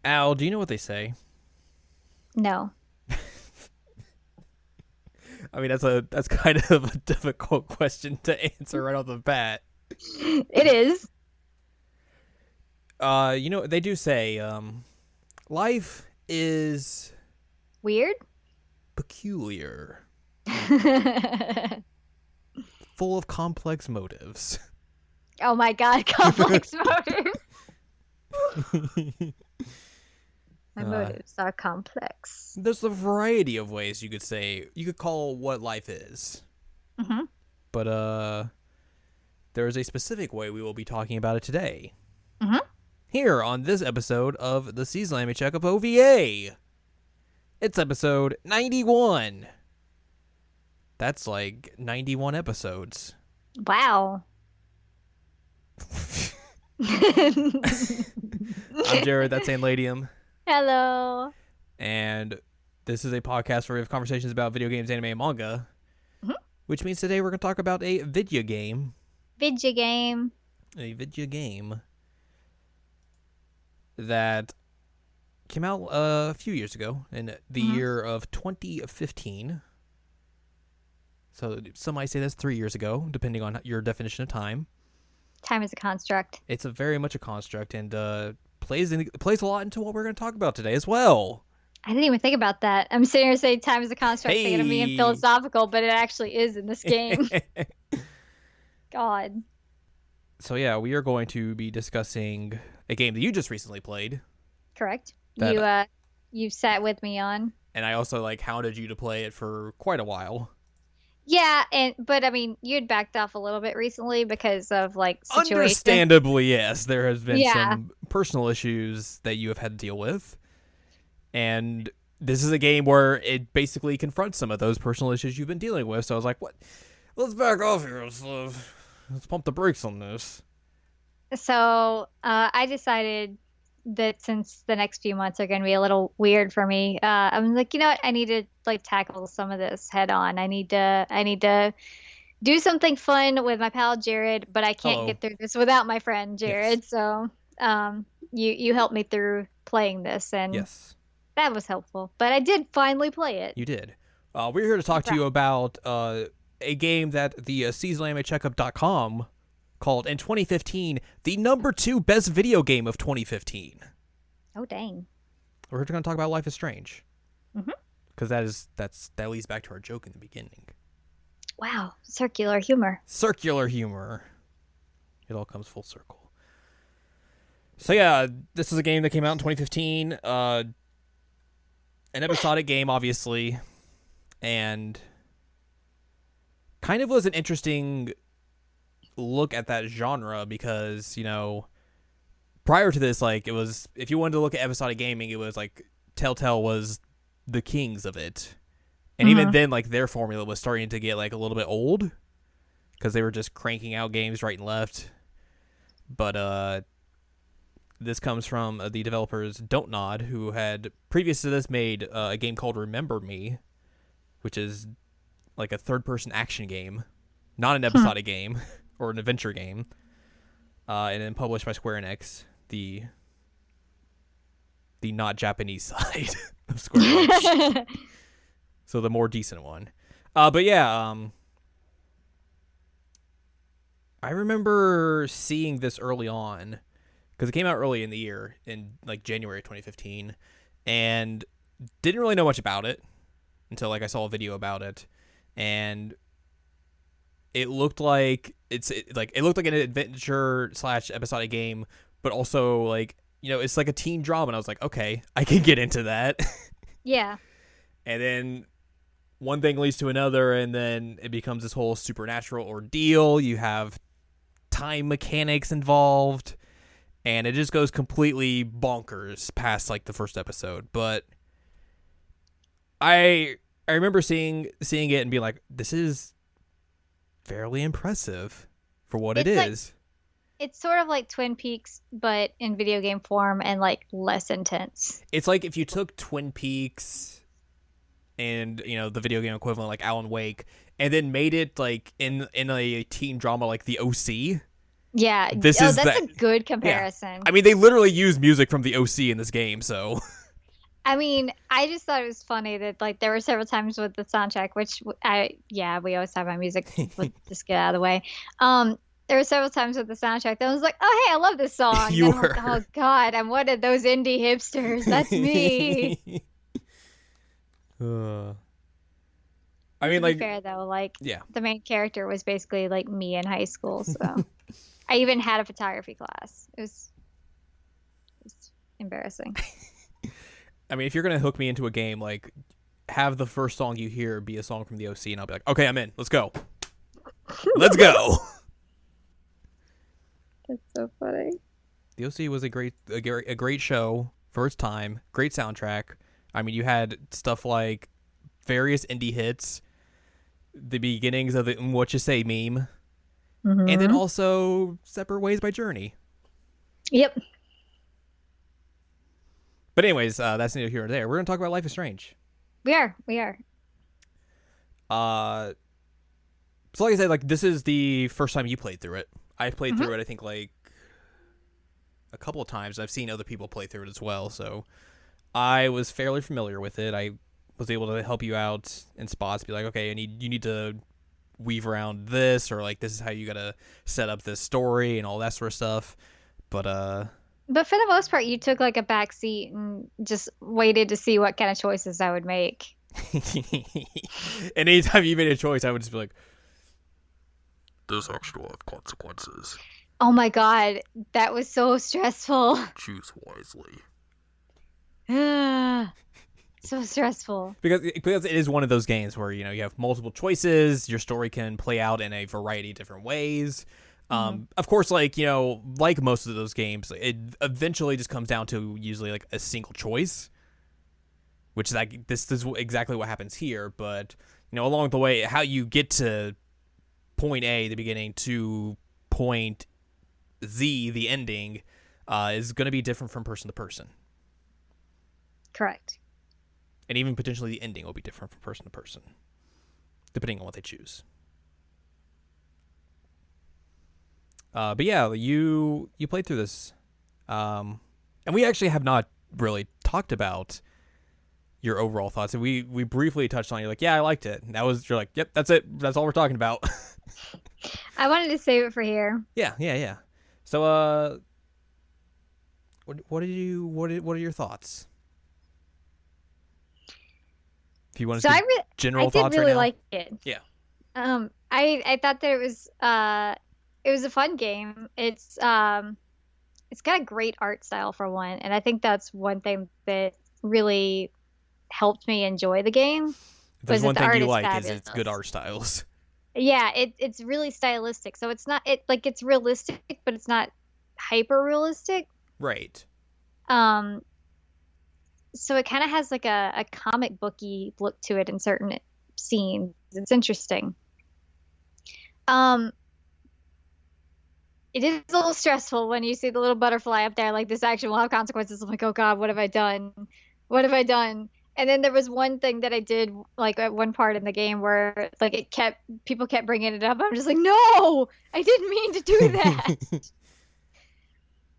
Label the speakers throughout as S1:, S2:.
S1: Al, do you know what they say?
S2: No.
S1: I mean, that's kind of a difficult question to answer right off the bat.
S2: It is.
S1: They do say, life is
S2: Weird?
S1: peculiar, full of complex motives.
S2: Oh my god, complex motives. My
S1: uh,
S2: motives are complex.
S1: there's a variety of ways you could say you could call what life is,
S2: Mm-hmm.
S1: but there is a specific way we will be talking about it today.
S2: Mm-hmm.
S1: Here on this episode of the Season Anime Checkup OVA. It's episode 91. That's like 91 episodes.
S2: Wow.
S1: I'm Jared, that's Anladium,
S2: Hello.
S1: and this is a podcast where we have conversations about video games, anime, and manga,
S2: Mhm.
S1: which means today we're going to talk about a video game.
S2: Video game.
S1: A video game that came out a few years ago in the year of 2015. So some might say that's 3 years ago, depending on your definition of time.
S2: Time is a construct.
S1: It's a very much a construct and plays a lot into what we're going to talk about today as well.
S2: I didn't even think about that. I'm sitting here saying time is a construct, thinking of being philosophical, but it actually is in this game. God.
S1: So yeah, we are going to be discussing a game that you just recently played.
S2: Correct.
S1: That-
S2: You sat with me on.
S1: And I also hounded you to play it for quite a while.
S2: Yeah, but I mean, you'd backed off a little bit recently because of situation.
S1: Understandably, yes, there has been
S2: Yeah.
S1: some personal issues that you have had to deal with. And this is a game where it basically confronts some of those personal issues you've been dealing with. So I was like, what? Let's back off here. Let's pump the brakes on this.
S2: So I decided that since the next few months are going to be a little weird for me, I'm like, you know what? I need to tackle some of this head on. I need to do something fun with my pal Jared, but I can't
S1: Hello.
S2: get through this without my friend Jared.
S1: Yes.
S2: So you helped me through playing this, and
S1: Yes,
S2: that was helpful. But I did finally play it.
S1: you did. We're here to talk to you about a game that the SeasonAnimeCheckup.com called in 2015 the number 2 best video game of 2015.
S2: Oh dang!
S1: We're going to talk about Life is Strange.
S2: Mhm.
S1: Because that leads back to our joke in the beginning.
S2: Wow, circular humor.
S1: Circular humor. It all comes full circle. So yeah, this is a game that came out in 2015. An episodic game, obviously. And kind of was an interesting look at that genre because, prior to this, it was, if you wanted to look at episodic gaming, it was Telltale was the kings of it. And even then, their formula was starting to get a little bit old because they were just cranking out games right and left. But this comes from the developers Don't Nod, who had previous to this made a game called Remember Me, which is a third-person action game, not an episodic game or an adventure game, and then published by Square Enix, the not Japanese side of Square Enix. So the more decent one. But yeah, I remember seeing this early on because it came out early in the year in January 2015, and didn't really know much about it until I saw a video about it, and it looked like it looked like an adventure / episodic game, but also it's like a teen drama, and I was like, okay, I can get into that.
S2: Yeah.
S1: And then one thing leads to another, and then it becomes this whole supernatural ordeal. You have time mechanics involved, and it just goes completely bonkers past the first episode. But I remember seeing it and being like, this is fairly impressive for what it is.
S2: It's sort of like Twin Peaks, but in video game form and less intense.
S1: It's like if you took Twin Peaks and the video game equivalent Alan Wake, and then made it in a teen drama like the OC.
S2: Yeah.
S1: This
S2: Oh,
S1: is
S2: that's
S1: that.
S2: a good
S1: Yeah.
S2: comparison.
S1: I mean, they literally use music from the OC in this game, so.
S2: I mean, I just thought it was funny that like there were several times with the soundtrack, which yeah, we always have my music. Let's just get out of the way. Um, there were several times with the soundtrack that I was like, oh hey, I love this song. And
S1: You
S2: then I'm like,
S1: were.
S2: oh God, I'm one of those indie hipsters. That's me.
S1: Uh, I mean,
S2: To be
S1: like,
S2: fair though, like
S1: yeah.
S2: the main character was basically like me in high school, so I even had a photography class. It was embarrassing.
S1: I mean, if you're gonna hook me into a game, like, have the first song you hear be a song from the OC, and I'll be like, okay, I'm in. Let's go. Let's go.
S2: That's so funny.
S1: The OC was a great show for its time. Great soundtrack. I mean, you had stuff like various indie hits, the beginnings of the "What You Say" meme, and then
S2: Hmm.
S1: also "Separate Ways" by Journey.
S2: Yep.
S1: But anyways, that's neither here nor there. We're gonna talk about Life is Strange.
S2: We are. We are.
S1: Uh, so like I said, like this is the first time you played through it. I've played
S2: Hmm.
S1: through it, I think, like a couple of times. I've seen other people play through it as well, so I was fairly familiar with it. I was able to help you out in spots, be like, okay, you need to weave around this, or like this is how you gotta set up this story and all that sort of stuff. But
S2: But for the most part, you took like a back seat and just waited to see what kind of choices I would make.
S1: and anytime you made a choice, I would just be like, "This actually will have consequences.
S2: Oh my God, that was so stressful.
S1: Choose wisely."
S2: So stressful.
S1: Because it is one of those games where you have multiple choices. Your story can play out in a variety of different ways.
S2: Hmm.
S1: Of course, like like most of those games, it eventually just comes down to usually like a single choice, which is like this is exactly what happens here. But along the way, how you get to point A, the beginning, to point Z, the ending, is going to be different from person to person,
S2: Correct.
S1: and even potentially the ending will be different from person to person, depending on what they choose. But yeah, you played through this, and we actually have not really talked about your overall thoughts. And we briefly touched on. You're like, yeah, I liked it. And you're like, yep, that's it. That's all we're talking about.
S2: I wanted to save it for here.
S1: Yeah. So, what are your thoughts? If you want
S2: So
S1: to
S2: I
S1: speak
S2: re I
S1: general
S2: did
S1: thoughts right
S2: really
S1: now,
S2: like it.
S1: yeah,
S2: I thought that it was a fun game. It's got a great art style for one, and I think that's one thing that really helped me enjoy the game
S1: if there's
S2: was that
S1: one
S2: the
S1: thing
S2: art
S1: you
S2: is
S1: like is it's good
S2: fabulous.
S1: art styles.
S2: Yeah, it's really stylistic. So it's not it like it's realistic, but it's not hyper realistic.
S1: Right.
S2: Um, so it kind of has like a comic booky look to it in certain scenes. It's interesting. Um, it is a little stressful when you see the little butterfly up there, like this action will have consequences. I'm like, oh God, what have I done? What have I done? And then there was one thing that I did like at one part in the game where like people kept bringing it up. I'm just like, no, I didn't mean to do that.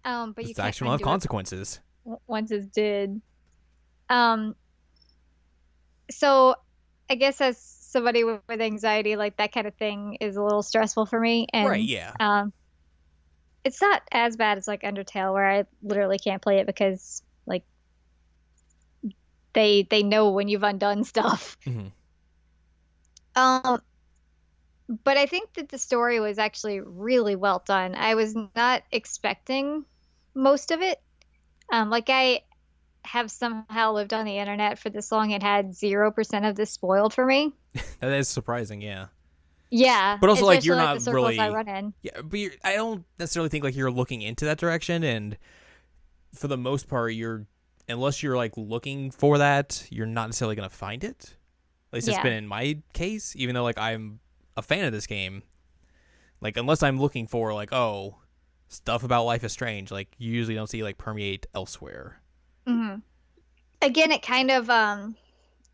S2: But you
S1: This
S2: can't
S1: action will have
S2: undo it
S1: consequences.
S2: once it's did. Um, so I guess as somebody with anxiety, like that kind of thing is a little stressful for me.
S1: Right.
S2: And
S1: Yeah.
S2: it's not as bad as like Undertale, where I literally can't play it because like they know when you've undone stuff.
S1: Mm-hmm.
S2: Um, but I think that the story was actually really well done. I was not expecting most of it. Like I have somehow lived on the internet for this long and had 0% of this spoiled for me.
S1: That is surprising. Yeah.
S2: Yeah,
S1: But also, like, you're
S2: especially like the
S1: not
S2: circles I
S1: really.
S2: run in.
S1: Yeah, but I don't necessarily think like you're looking into that direction, and for the most part, unless you're like looking for that, you're not necessarily gonna find it. At least it's
S2: Yeah.
S1: been in my case. Even though like I'm a fan of this game, like unless I'm looking for like stuff about Life is Strange, like you usually don't see like permeate elsewhere.
S2: Hmm. Again, it kind of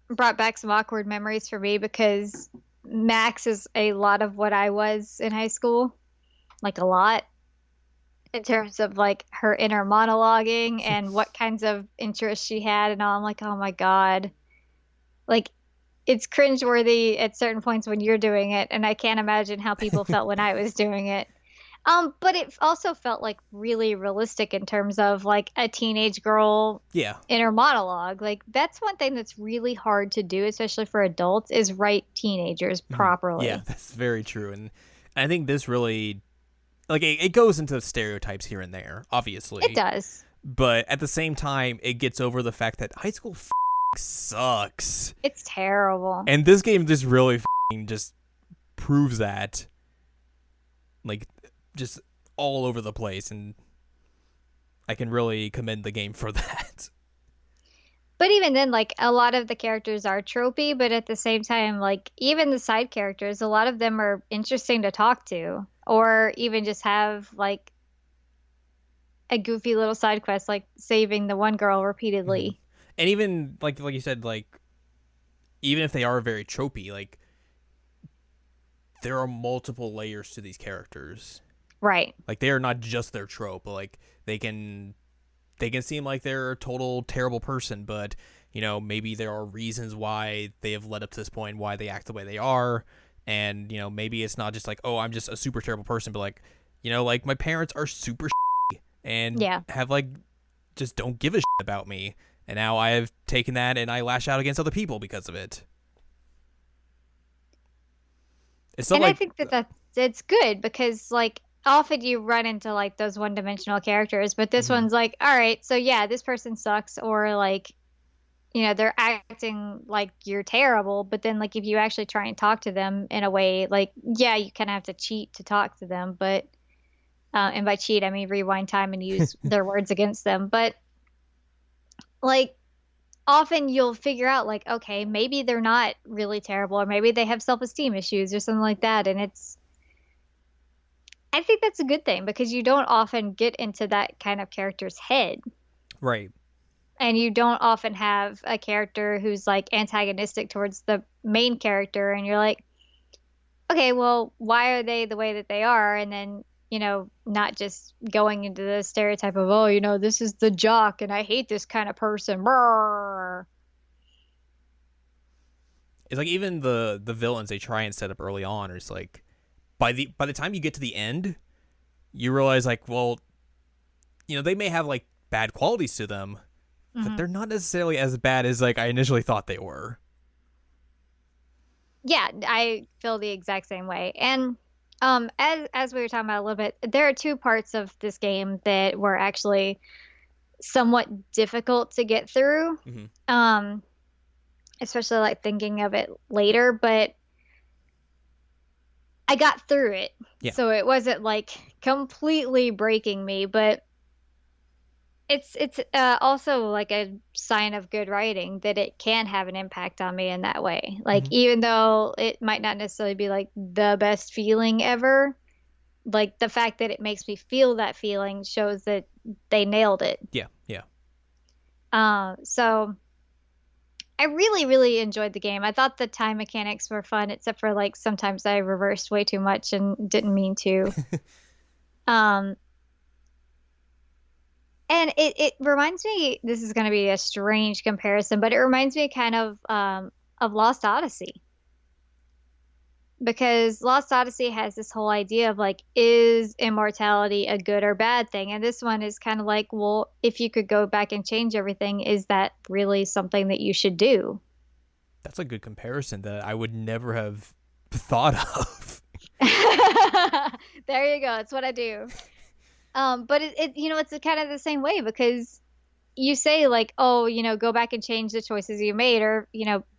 S2: brought back some awkward memories for me because Max is a lot of what I was in high school, like a lot. in terms of like her inner monologuing and what kinds of interests she had and all. I'm like, oh my God. Like it's cringeworthy at certain points when you're doing it, and I can't imagine how people felt when I was doing it. But it also felt like really realistic in terms of like a teenage girl
S1: Yeah.
S2: inner monologue. Like that's one thing that's really hard to do, especially for adults, is write teenagers
S1: Yeah,
S2: properly.
S1: that's very true. And I think this really, like, it goes into stereotypes here and there,
S2: It
S1: obviously.
S2: does.
S1: But at the same time, it gets over the fact that high school sucks.
S2: It's terrible.
S1: And this game just really just proves that. Like, just all over the place. And I can really commend the game for that.
S2: But even then, like a lot of the characters are tropey, but at the same time, like even the side characters, a lot of them are interesting to talk to, or even just have like a goofy little side quest, like saving the one girl
S1: Mhm.
S2: repeatedly.
S1: And even, like you said, like, even if they are very tropey, like, there are multiple layers to these characters.
S2: Right.
S1: Like, they are not just their trope. Like, they can seem like they're a total terrible person, but maybe there are reasons why they have led up to this point, why they act the way they are, and maybe it's not just like, oh, I'm just a super terrible person, but like, like my parents are super and
S2: Yeah.
S1: have like just don't give a about me, and now I have taken that and I lash out against other people because of it. It's not
S2: And I
S1: like,
S2: think that it's good because like often you run into like those one-dimensional characters, but this
S1: mhm,
S2: one's like, all right, so yeah, this person sucks, or like, they're acting like you're terrible, but then like if you actually try and talk to them in a way, like, yeah, you kind of have to cheat to talk to them, but and by cheat, I mean rewind time and use their words against them. But like often you'll figure out like, okay, maybe they're not really terrible, or maybe they have self-esteem issues or something like that. And I think that's a good thing because you don't often get into that kind of character's head.
S1: right.
S2: And you don't often have a character who's like antagonistic towards the main character. And you're like, okay, well, why are they the way that they are? And then, not just going into the stereotype of, oh, this is the jock and I hate this kind of person. Brrr.
S1: It's like even the villains they try and set up early on, it's like by the time you get to the end, you realize like, well, they may have like bad qualities to them, but
S2: Mhm.
S1: they're not necessarily as bad as like I initially thought they were.
S2: Yeah, I feel the exact same way. And as we were talking about a little bit, there are two parts of this game that were actually somewhat difficult to get through.
S1: Hmm.
S2: Um, Especially like thinking of it later, but I got through it.
S1: Yeah.
S2: So it wasn't like completely breaking me, but it's also like a sign of good writing that it can have an impact on me in that way. Like
S1: Hmm.
S2: even though it might not necessarily be like the best feeling ever, like the fact that it makes me feel that feeling shows that they nailed it.
S1: Yeah. Yeah.
S2: So I really, really enjoyed the game. I thought the time mechanics were fun, except for like sometimes I reversed way too much and didn't mean to. Um, and it reminds me, this is going to be a strange comparison, but it reminds me kind of Lost Odyssey. Because Lost Odyssey has this whole idea of like, is immortality a good or bad thing? And this one is kind of like, well, if you could go back and change everything, is that really something that you should do?
S1: That's a good comparison that I would never have thought of.
S2: There you go. It's what I do. But it's kind of the same way because you say like, oh, go back and change the choices you made, or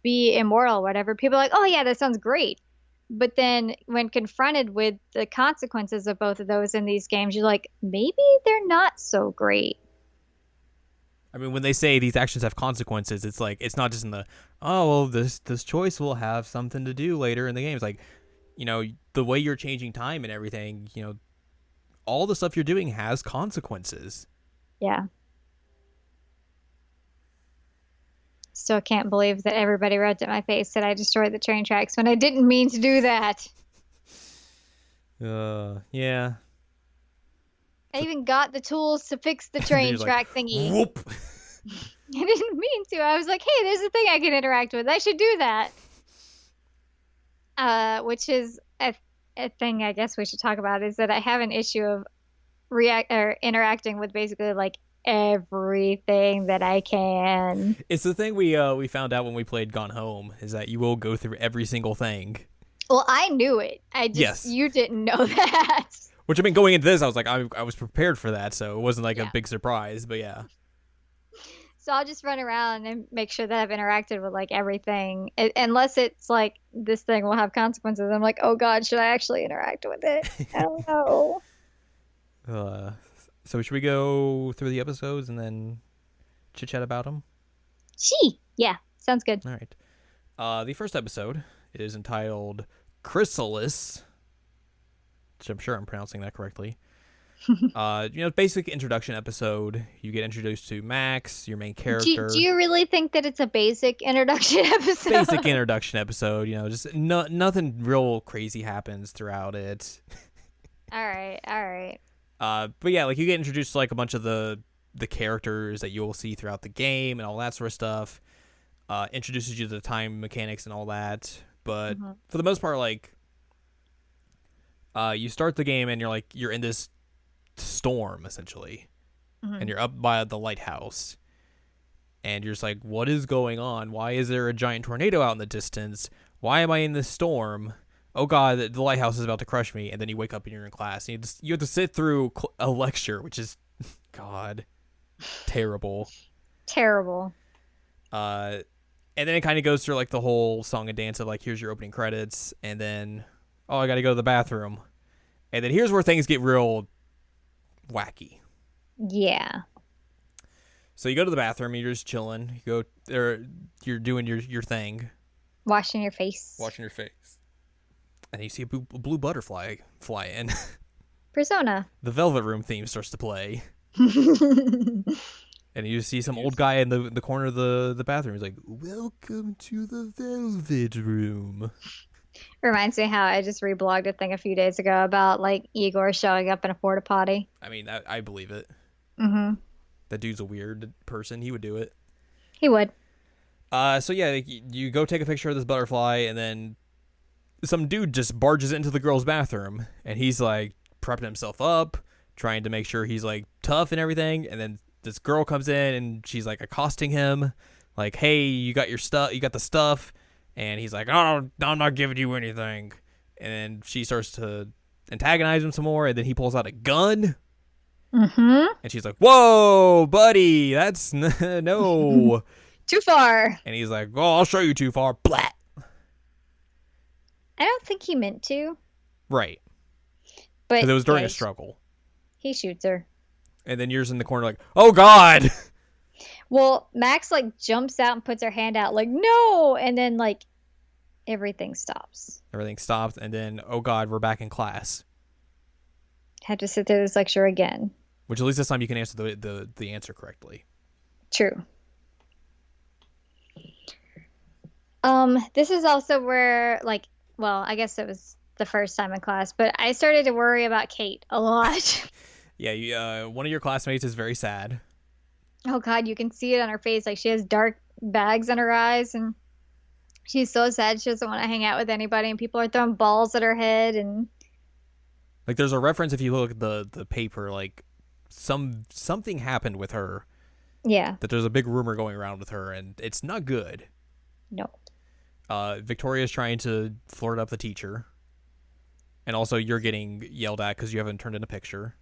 S2: be immortal, whatever. People are like, oh yeah, that sounds great. But then when confronted with the consequences of both of those in these games, you're like, maybe they're not so great.
S1: I mean, when they say these actions have consequences, it's like it's not just in the, oh well, this choice will have something to do later in the game. It's like, the way you're changing time and everything, all the stuff you're doing has consequences.
S2: Yeah. Still can't believe that everybody rubbed at my face that I destroyed the train tracks when I didn't mean to do that.
S1: Yeah.
S2: I even got the tools to fix the
S1: And then
S2: train
S1: you're like,
S2: track thingy.
S1: whoop.
S2: I didn't mean to. I was like, hey, there's a thing I can interact with. I should do that. Which is a thing I guess we should talk about is that I have an issue of react or interacting with basically like everything that I can.
S1: It's the thing we found out when we played Gone Home is that you will go through every single thing.
S2: Well, I knew it. I just
S1: Yes.
S2: you didn't know that.
S1: Which I mean, going into this, I was like, I was prepared for that, so it wasn't like a
S2: Yeah.
S1: big surprise. But yeah,
S2: So I'll just run around and make sure that I've interacted with like everything, unless it's like this thing will have consequences. I'm like, oh God, should I actually interact with it? I don't know.
S1: uh, so should we go through the episodes and then chit chat about them?
S2: Yeah, sounds good.
S1: All right. The first episode is entitled Chrysalis, which I'm sure I'm pronouncing that correctly. Basic introduction episode. You get introduced to Max, your main character.
S2: Do you really think that it's a basic introduction episode?
S1: Basic introduction episode. Just nothing real crazy happens throughout it.
S2: All right.
S1: But yeah, like you get introduced to like a bunch of the characters that you will see throughout the game and all that sort of stuff. Introduces you to the time mechanics and all that. But for the most part, like you start the game and you're in this storm essentially, and you're up by the lighthouse, and you're just like, what is going on? Why is there a giant tornado out in the distance? Why am I in this storm? Oh God, the lighthouse is about to crush me. And then you wake up and you're in class, and you have to sit through a lecture, which is God, terrible. And then it kind of goes through like the whole song and dance of like, here's your opening credits, and then I got to go to the bathroom, and then here's where things get real wacky.
S2: Yeah.
S1: So you go to the bathroom, you're just chilling. You go there, you're doing your thing,
S2: Washing your face.
S1: and you see a blue butterfly fly in.
S2: Persona.
S1: The Velvet Room theme starts to play, and you see some old guy in the corner of the bathroom. He's like, "Welcome to the Velvet Room."
S2: Reminds me how I just reblogged a thing a few days ago about like Igor showing up in a porta potty.
S1: I mean, I believe it. That dude's a weird person. He would do it.
S2: He would.
S1: So yeah, like, you go take a picture of this butterfly, and then some dude just barges into the girl's bathroom, and he's like prepping himself up, trying to make sure he's like tough and everything. And then this girl comes in, and she's like accosting him, like, "Hey, you got your stuff? You got the stuff?" And he's like, "Oh, I'm not giving you anything." And then she starts to antagonize him some more, and then he pulls out a gun. And she's like, "Whoa, buddy, that's no."
S2: Too far.
S1: And he's like, "Oh, I'll show you too far." Blat.
S2: I don't think he meant to.
S1: Right.
S2: But
S1: Because it was during
S2: yeah,
S1: a struggle.
S2: He shoots her.
S1: And then yours in the corner like, "Oh, God."
S2: Well, Max like jumps out and puts her hand out like, no. And then like everything stops.
S1: Everything stops. And then, oh, God, we're back in class.
S2: Had to sit through this lecture again.
S1: Which at least this time you can answer the answer correctly.
S2: True. This is also where like, well, I guess it was the first time in class, but I started to worry about Kate a lot.
S1: Yeah, one of your classmates is very sad.
S2: Oh God, you can see it on her face. Like she has dark bags in her eyes and she's so sad she doesn't want to hang out with anybody and people are throwing balls at her head and
S1: Like there's a reference if you look at the paper, like something happened with her.
S2: yeah.
S1: That there's a big rumor going around with her, and it's not good.
S2: No.
S1: Victoria's trying to flirt up the teacher. And also you're getting yelled at because you haven't turned in a picture.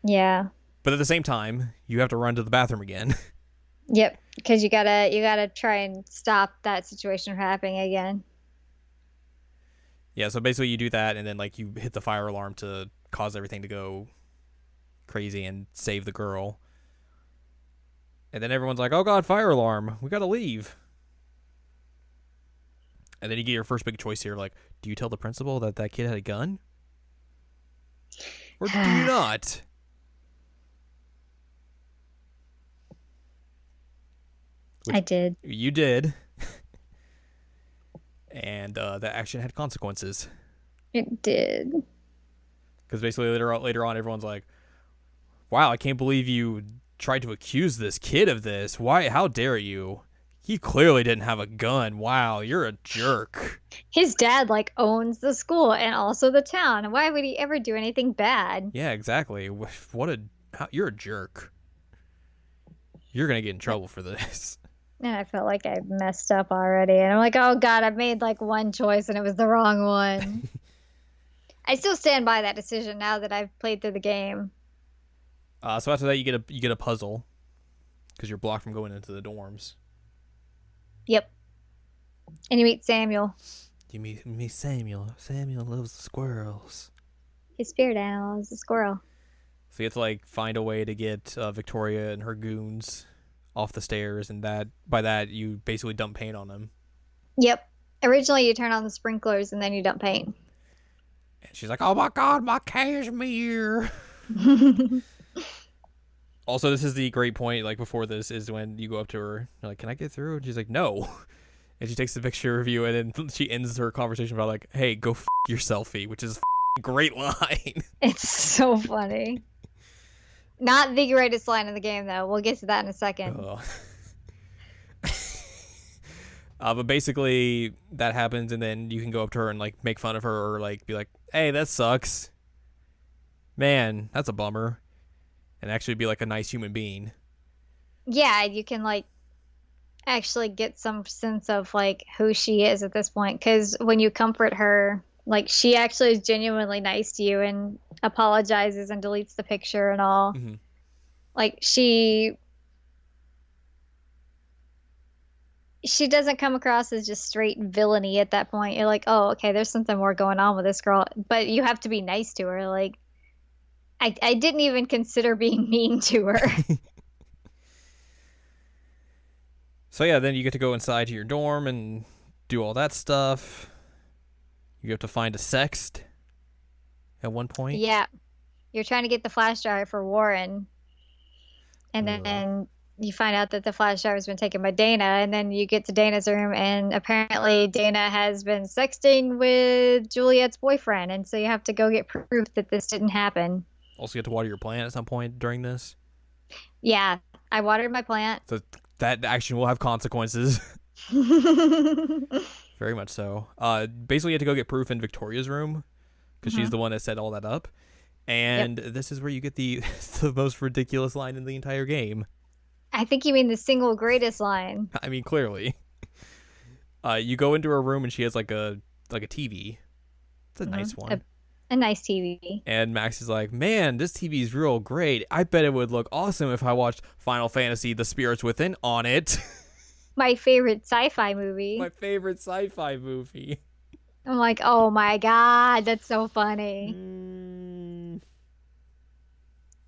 S2: Yeah.
S1: But at the same time, you have to run to the bathroom again.
S2: Yep. Because you gotta try and stop that situation from happening again.
S1: Yeah, so basically you do that, and then like you hit the fire alarm to cause everything to go crazy and save the girl. And then everyone's like, "Oh God, fire alarm! We gotta leave." And then you get your first big choice here, like, do you tell the principal that kid had a gun, or do you not?
S2: I did.
S1: You did. And that action had consequences.
S2: It did.
S1: Because basically later on, everyone's like, wow, I can't believe you tried to accuse this kid of this. Why? How dare you? He clearly didn't have a gun. Wow, you're a jerk.
S2: His dad like owns the school and also the town. Why would he ever do anything bad?
S1: Yeah, exactly. You're a jerk. You're gonna get in trouble for this.
S2: And I felt like I messed up already. And I'm like, oh God, I made like one choice and it was the wrong one. I still stand by that decision now that I've played through the game.
S1: So after that, you get a puzzle because you're blocked from going into the dorms.
S2: Yep. And you meet Samuel.
S1: You meet Samuel. Samuel loves the squirrels.
S2: His spirit animal is a squirrel.
S1: So you have to like find a way to get Victoria and her goons off the stairs, and by that you basically dump paint on them.
S2: Yep. Originally, you turn on the sprinklers and then you dump paint.
S1: And she's like, "Oh my God, my cashmere!" Also, this is the great point. Like before this is when you go up to her, you're like, "Can I get through?" And she's like, "No." And she takes the picture of you, and then she ends her conversation about like, "Hey, go your selfie," which is a great line.
S2: It's so funny. Not the greatest line in the game, though. We'll get to that in a second.
S1: But basically, that happens, and then you can go up to her and like make fun of her, or like be like, "Hey, that sucks, man. That's a bummer," and actually be like a nice human being.
S2: Yeah, you can like actually get some sense of like who she is at this point, because when you comfort her, like she actually is genuinely nice to you and apologizes and deletes the picture and all.
S1: Mm-hmm.
S2: Like she doesn't come across as just straight villainy at that point. You're like, oh, okay, there's something more going on with this girl, but you have to be nice to her. Like I didn't even consider being mean to her.
S1: So yeah, then you get to go inside to your dorm and do all that stuff. You have to find a sext at one point.
S2: Yeah. You're trying to get the flash drive for Warren. And then you find out that the flash drive has been taken by Dana. And then you get to Dana's room, and apparently Dana has been sexting with Juliet's boyfriend. And so you have to go get proof that this didn't happen.
S1: Also, you have to water your plant at some point during this.
S2: Yeah. I watered my plant.
S1: So that action will have consequences. Very much so. Basically, you have to go get proof in Victoria's room because she's the one that set all that up. And this is where you get the most ridiculous line in the entire game.
S2: I think you mean the single greatest line.
S1: I mean, clearly. You go into her room and she has like a TV. It's a nice one.
S2: A nice TV.
S1: And Max is like, "Man, this TV is real great. I bet it would look awesome if I watched Final Fantasy: The Spirits Within on it."
S2: My favorite sci-fi movie.
S1: My favorite sci-fi movie.
S2: I'm like, oh my God, that's so funny.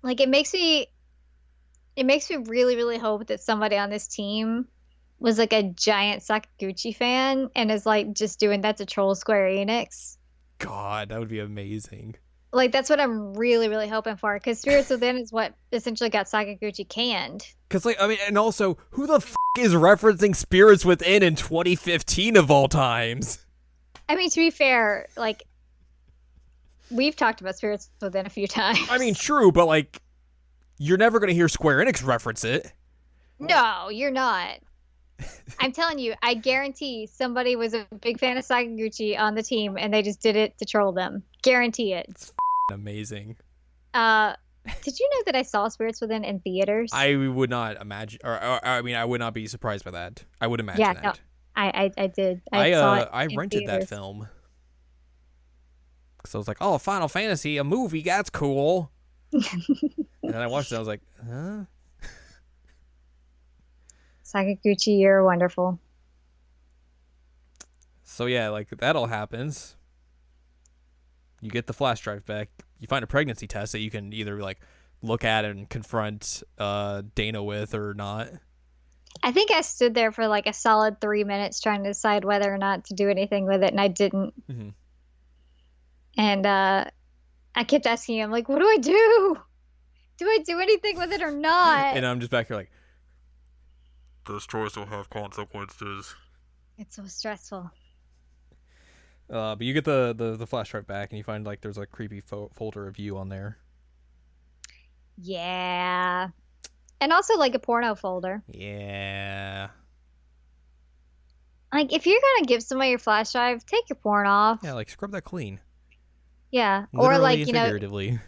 S2: Like it makes me really, really hope that somebody on this team was like a giant Sakaguchi fan and is like just doing that to troll Square Enix.
S1: God, that would be amazing.
S2: Like that's what I'm really, really hoping for, because Spirits Within is what essentially got Sakaguchi canned.
S1: Because like, I mean, and also, who the is referencing Spirits Within in 2015 of all times?
S2: I mean, to be fair, like we've talked about Spirits Within a few times.
S1: I mean, true, but like, you're never gonna hear Square Enix reference it.
S2: No, you're not. I'm telling you, I guarantee somebody was a big fan of Sakaguchi on the team and they just did it to troll them. Guarantee it.
S1: It's amazing.
S2: Did you know that I saw Spirits Within in theaters?
S1: I would not imagine, or I mean, I would not be surprised by that. I would imagine that.
S2: No, I did.
S1: I rented that film. So I was like, oh, Final Fantasy, a movie, that's cool. And then I watched it, I was like, huh?
S2: Sakaguchi, you're wonderful.
S1: So yeah, like that all happens. You get the flash drive back. You find a pregnancy test that you can either like look at and confront Dana with or not.
S2: I think I stood there for like a solid 3 minutes trying to decide whether or not to do anything with it, and I didn't.
S1: Mm-hmm.
S2: And I kept asking him, like, what do I do? Do I do anything with it or not?
S1: And I'm just back here like, this choice will have consequences.
S2: It's so stressful.
S1: But you get the flash drive back, and you find like there's a creepy folder of you on there.
S2: Yeah. And also like a porno folder.
S1: Yeah.
S2: Like if you're gonna give somebody your flash drive, take your porn
S1: Yeah,
S2: off.
S1: like scrub that clean.
S2: Yeah. Or
S1: Literally
S2: like,
S1: and figuratively.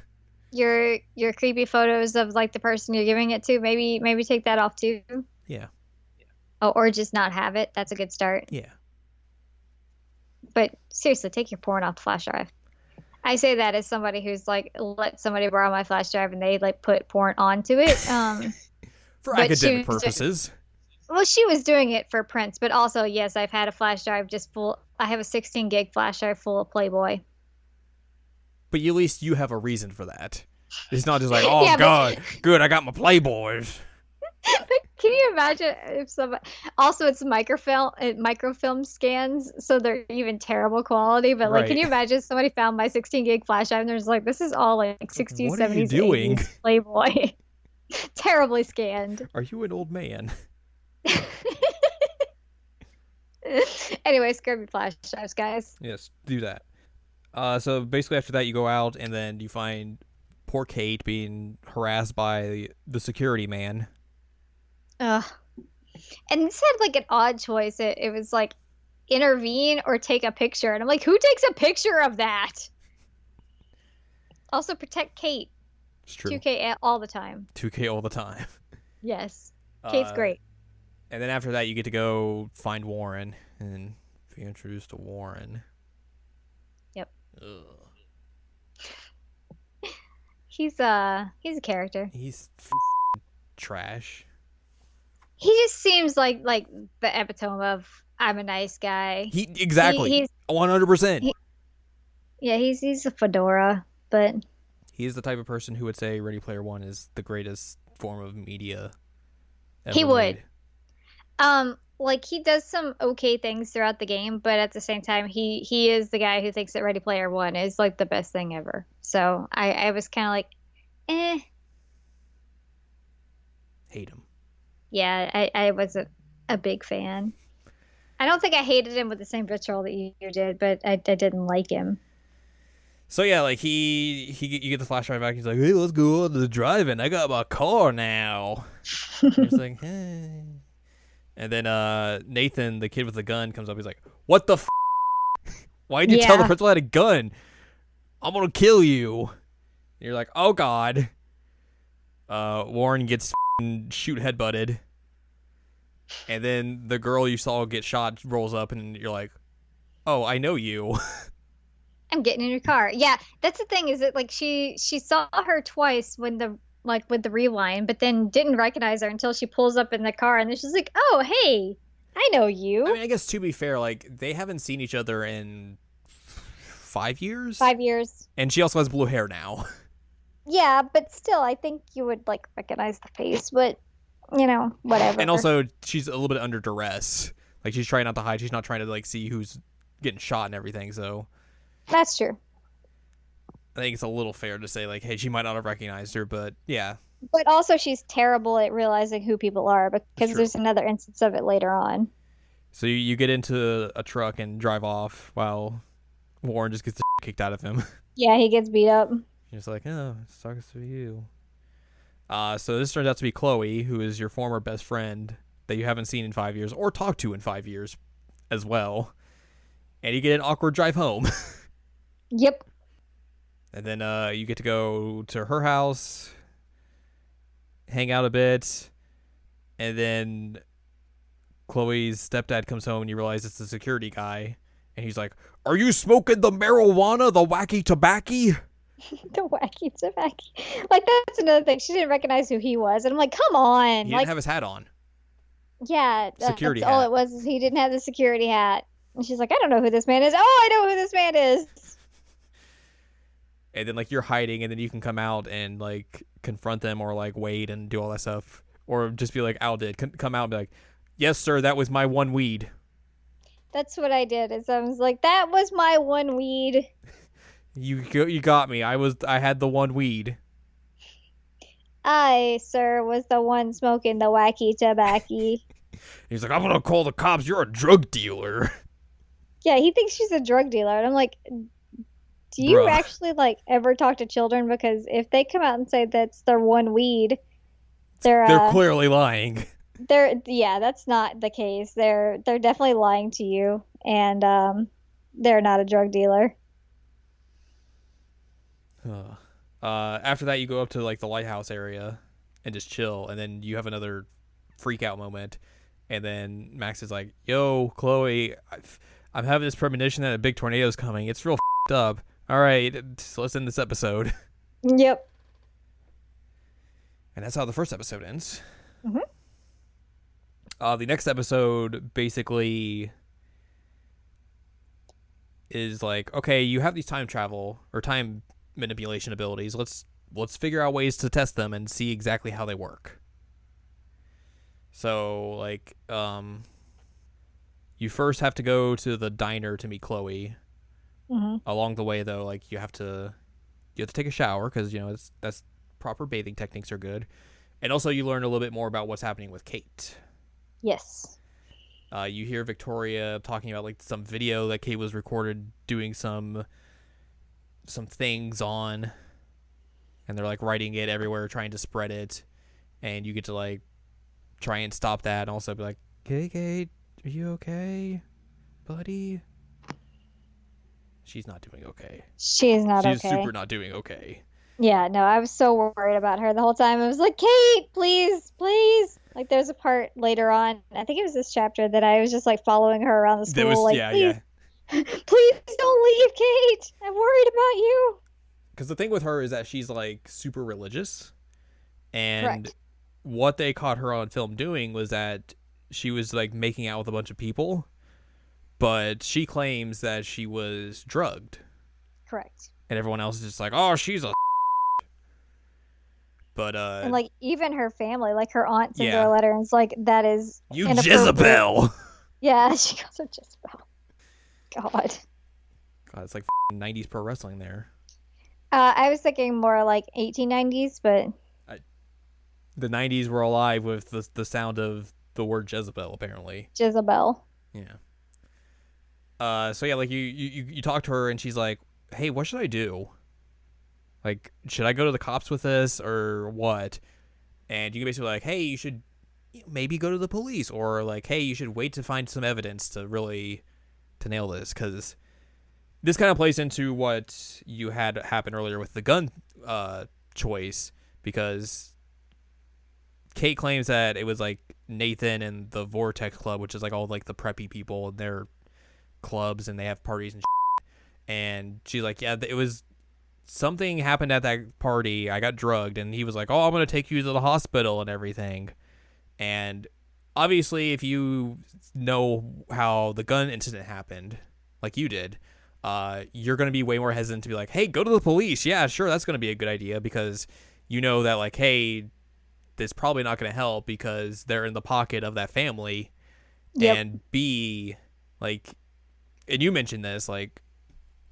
S2: your creepy photos of like the person you're giving it to, maybe take that off too.
S1: Yeah.
S2: Oh, or just not have it. That's a good start.
S1: Yeah.
S2: But seriously, take your porn off the flash drive. I say that as somebody who's like let somebody borrow my flash drive and they like put porn onto it.
S1: For
S2: But
S1: academic purposes.
S2: well, she was doing it for prints, but also yes, I've had a flash drive just full. I have a 16 gig flash drive full of Playboy.
S1: But at least you have a reason for that. It's not just like, oh
S2: Yeah, but
S1: god, good, I got my Playboys.
S2: can you imagine if somebody also it's microfilm scans, so they're even terrible quality. But like, can
S1: Right.
S2: you imagine if somebody found my 16 gig flash drive and there's like this is all like 60s,
S1: What are you
S2: 70s,
S1: doing?
S2: 80s Playboy, terribly scanned.
S1: Are you an old man?
S2: Anyway, scrub your flash drives, guys.
S1: Yes, do that. So basically after that you go out and then you find poor Kate being harassed by the security man.
S2: Ugh. And this had like an odd choice. It was like intervene or take a picture. And I'm like, who takes a picture of that? Also protect Kate.
S1: It's true.
S2: 2K all the time.
S1: 2K all the time.
S2: Yes. Kate's
S1: Uh,
S2: great.
S1: And then after that you get to go find Warren and be introduced to Warren.
S2: Yep.
S1: Ugh.
S2: He's a character.
S1: He's trash.
S2: He just seems like the epitome of I'm a nice guy.
S1: He exactly.
S2: He's
S1: 100%.
S2: yeah, he's a fedora, but
S1: He is the type of person who would say Ready Player One is the greatest form of media ever
S2: he would.
S1: made.
S2: Like he does some okay things throughout the game, but at the same time, he is the guy who thinks that Ready Player One is like the best thing ever. So I was kind of like, eh,
S1: Hate him.
S2: yeah, I wasn't a big fan. I don't think I hated him with the same vitriol that you did, but I didn't like him.
S1: So yeah, like you get the flash drive back. He's like, hey, let's go on to the drive-in. I got my car now. He's like, hey. And then Nathan, the kid with the gun, comes up. He's like, what the f***? Why'd you tell the
S2: Yeah.
S1: principal I had a gun? I'm gonna kill you. And you're like, oh god. Warren gets shoot headbutted. And then the girl you saw get shot rolls up, and you're like, oh, I know you.
S2: I'm getting in your car. Yeah, that's the thing is that like she saw her twice when the like with the rewind, but then didn't recognize her until she pulls up in the car, and then she's like, "Oh, hey, I know you."
S1: I mean, I guess to be fair, like, they haven't seen each other in 5 years?
S2: 5 years.
S1: And she also has blue hair now.
S2: Yeah, but still, I think you would like recognize the face, but whatever.
S1: And also, she's a little bit under duress. Like, she's trying not to hide. She's not trying to, like, see who's getting shot and everything, so
S2: That's true.
S1: I think it's a little fair to say, like, hey, she might not have recognized her, but yeah.
S2: But also, she's terrible at realizing who people are because
S1: true.
S2: there's another instance of it later on.
S1: So you get into a truck and drive off while Warren just gets the kicked out of him.
S2: Yeah, he gets beat up.
S1: He's like, oh, it sucks to you. So this turns out to be Chloe, who is your former best friend that you haven't seen in 5 years or talked to in 5 years as well. And you get an awkward drive home.
S2: Yep.
S1: And then you get to go to her house, hang out a bit, and then Chloe's stepdad comes home and you realize it's the security guy. And he's like, are you smoking the marijuana, the wacky tobacco?
S2: The wacky tobacco. Like, that's another thing. She didn't recognize who he was. And I'm like, come on.
S1: He
S2: Like,
S1: didn't have his hat on.
S2: yeah,
S1: Security
S2: that's all
S1: hat.
S2: it was. Is he didn't have the security hat. And she's like, I don't know who this man is. Oh, I know who this man is.
S1: And then, like, you're hiding, and then you can come out and, like, confront them or, like, wait and do all that stuff. Or just be like Al did. Come out and be like, yes, sir, that was my one weed.
S2: That's what I did. Is I was like, that was my one weed.
S1: You got me. I had the one weed.
S2: I, sir, was the one smoking the wacky tobacco.
S1: He's like, I'm going to call the cops. You're a drug dealer.
S2: Yeah, he thinks she's a drug dealer. And I'm like, Do you
S1: Bruh.
S2: actually like ever talk to children? Because if they come out and say that's their one weed, they're
S1: They're clearly lying.
S2: yeah, that's not the case. They're definitely lying to you, and they're not a drug dealer.
S1: After that, you go up to like the lighthouse area and just chill, and then you have another freak out moment, and then Max is like, "Yo, Chloe, I'm having this premonition that a big tornado is coming. It's real up. All right, so let's end this episode."
S2: Yep.
S1: And that's how the first episode ends.
S2: Hmm.
S1: The next episode basically is like, okay, you have these time travel or time manipulation abilities. Let's figure out ways to test them and see exactly how they work. So like, you first have to go to the diner to meet Chloe.
S2: Hmm.
S1: Along the way, though, like you have to take a shower because that's proper bathing techniques are good, and also you learn a little bit more about what's happening with Kate.
S2: Yes.
S1: You hear Victoria talking about like some video that Kate was recorded doing some things on, and they're like writing it everywhere, trying to spread it, and you get to like try and stop that, and also be like, "Hey, Kate, are you okay, buddy?" She's not doing okay.
S2: She is not
S1: She's
S2: okay.
S1: super not doing okay.
S2: Yeah, no, I was so worried about her the whole time. I was like, Kate, please, please. Like, there's a part later on, I think it was this chapter, that I was just like following her around the
S1: There
S2: school,
S1: was
S2: like,
S1: yeah,
S2: please,
S1: yeah.
S2: please don't leave, Kate. I'm worried about you.
S1: Because the thing with her is that she's like super religious, and
S2: Correct.
S1: what they caught her on film doing was that she was like making out with a bunch of people, but she claims that she was drugged,
S2: Correct.
S1: and everyone else is just like, "Oh, she's a." But
S2: And like, even her family, like her aunt sends her
S1: yeah,
S2: a letter and it's like, that is
S1: you
S2: inappropriate.
S1: Jezebel.
S2: Yeah, she calls her Jezebel. God.
S1: God, it's like '90s pro wrestling there.
S2: I was thinking more like 1890s, but
S1: I, the '90s were alive with the sound of the word Jezebel, apparently.
S2: Jezebel.
S1: Yeah. So yeah, like you talk to her and she's like, "Hey, what should I do? Like, should I go to the cops with this or what?" And you can basically like, "Hey, you should maybe go to the police," or like, "Hey, you should wait to find some evidence to really to nail this," because this kind of plays into what you had happen earlier with the gun choice, because Kate claims that it was like Nathan and the Vortex Club, which is like all like the preppy people and their clubs, and they have parties and shit. And she's like, yeah, it was something happened at that party. I got drugged, and he was like, "Oh, I'm gonna take you to the hospital and everything." And obviously, if you know how the gun incident happened, like you did, you're gonna be way more hesitant to be like, "Hey, go to the police." Yeah, sure, that's gonna be a good idea because you know that like, hey, this probably not gonna help because they're in the pocket of that family,
S2: Yep.
S1: and B, like, and you mentioned this, like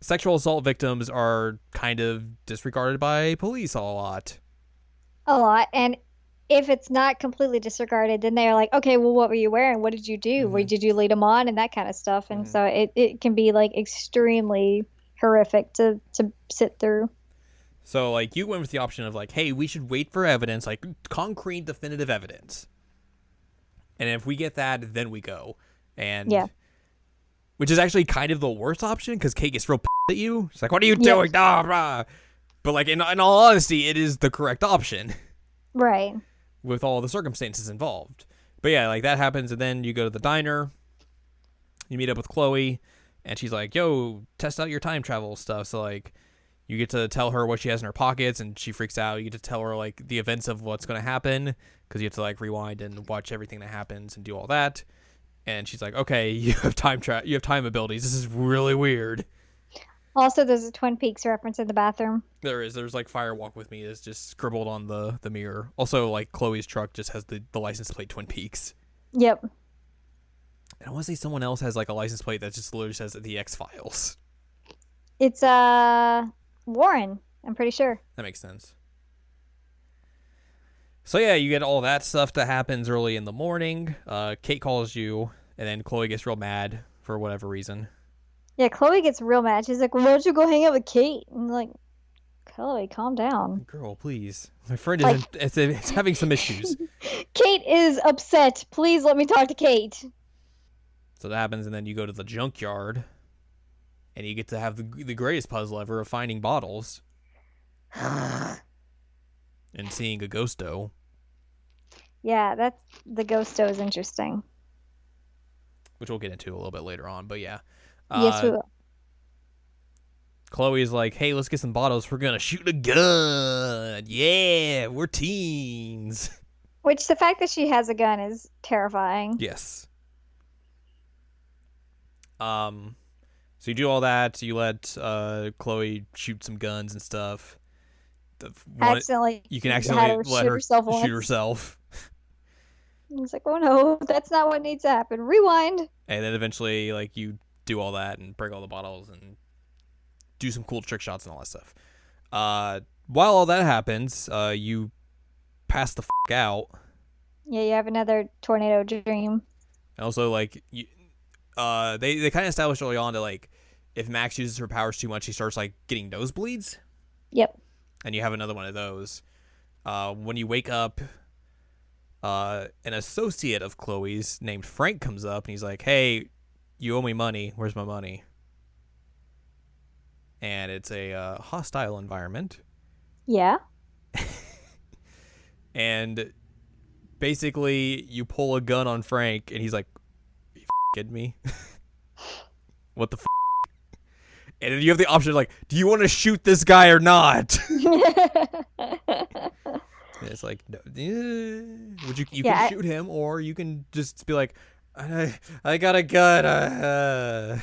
S1: sexual assault victims are kind of disregarded by police a lot.
S2: A lot. And if it's not completely disregarded, then they're like, okay, well, what were you wearing? What did you do?
S1: Mm-hmm.
S2: What did you lead them on? And that kind of stuff. And
S1: Mm-hmm.
S2: so it can be like extremely horrific to sit through.
S1: So like you went with the option of like, hey, we should wait for evidence, like concrete, definitive evidence, and if we get that, then we go.
S2: Yeah.
S1: And which is actually kind of the worst option because Kate gets real pissed at you. She's like, "What are you
S2: Yep.
S1: doing?" Nah, blah. But like in all honesty, it is the correct option
S2: Right.
S1: with all the circumstances involved. But yeah, like that happens, and then you go to the diner, you meet up with Chloe, and she's like, "Yo, test out your time travel stuff." So like, you get to tell her what she has in her pockets, and she freaks out. You get to tell her like the events of what's going to happen because you have to like rewind and watch everything that happens and do all that. And she's like, "Okay, you have you have time abilities. This is really weird."
S2: Also, there's a Twin Peaks reference in the bathroom.
S1: There's like "Fire Walk with Me" is just scribbled on the mirror. Also, like Chloe's truck just has the license plate Twin Peaks.
S2: Yep.
S1: And I want to say someone else has like a license plate that just literally says the X Files.
S2: It's Warren, I'm pretty sure.
S1: That makes sense. So yeah, you get all that stuff that happens early in the morning. Kate calls you, and then Chloe gets real mad for whatever reason.
S2: Yeah, Chloe gets real mad. She's like, "Well, why don't you go hang out with Kate?" And I'm like, Chloe, calm down.
S1: Girl, please. My friend
S2: Like,
S1: isn't. It's having some issues.
S2: Kate is upset. Please let me talk to Kate.
S1: So that happens, and then you go to the junkyard, and you get to have the greatest puzzle ever of finding bottles and seeing a ghosto.
S2: Yeah, that's the ghosto is interesting.
S1: Which we'll get into a little bit later on. But yeah,
S2: Yes, we
S1: uh,
S2: will.
S1: Chloe's like, "Hey, let's get some bottles. We're gonna shoot a gun. Yeah, we're teens."
S2: Which the fact that she has a gun is terrifying.
S1: Yes. Um. So you do all that. You let Chloe shoot some guns and stuff. The one
S2: Accidentally
S1: you can
S2: had
S1: accidentally
S2: her
S1: let
S2: shoot
S1: her
S2: herself
S1: shoot
S2: once.
S1: herself,
S2: I was like, oh no, that's not what needs to happen. Rewind.
S1: and then eventually, like, you do all that and break all the bottles and do some cool trick shots and all that stuff. While all that happens, you pass the out.
S2: Yeah, you have another tornado dream.
S1: And also, like, they kind of established early on that, like, if Max uses her powers too much, she starts, like, getting nosebleeds.
S2: Yep.
S1: And you have another one of those. When you wake up, an associate of Chloe's named Frank comes up and he's like, "Hey, you owe me money. Where's my money?" And it's a hostile environment.
S2: Yeah.
S1: And basically, you pull a gun on Frank, and he's like, "Are you kidding me? What the?" And then you have the option like, "Do you want to shoot this guy or not?" And it's like, no, would you
S2: Yeah,
S1: can shoot him, or you can just be like, I got a gun.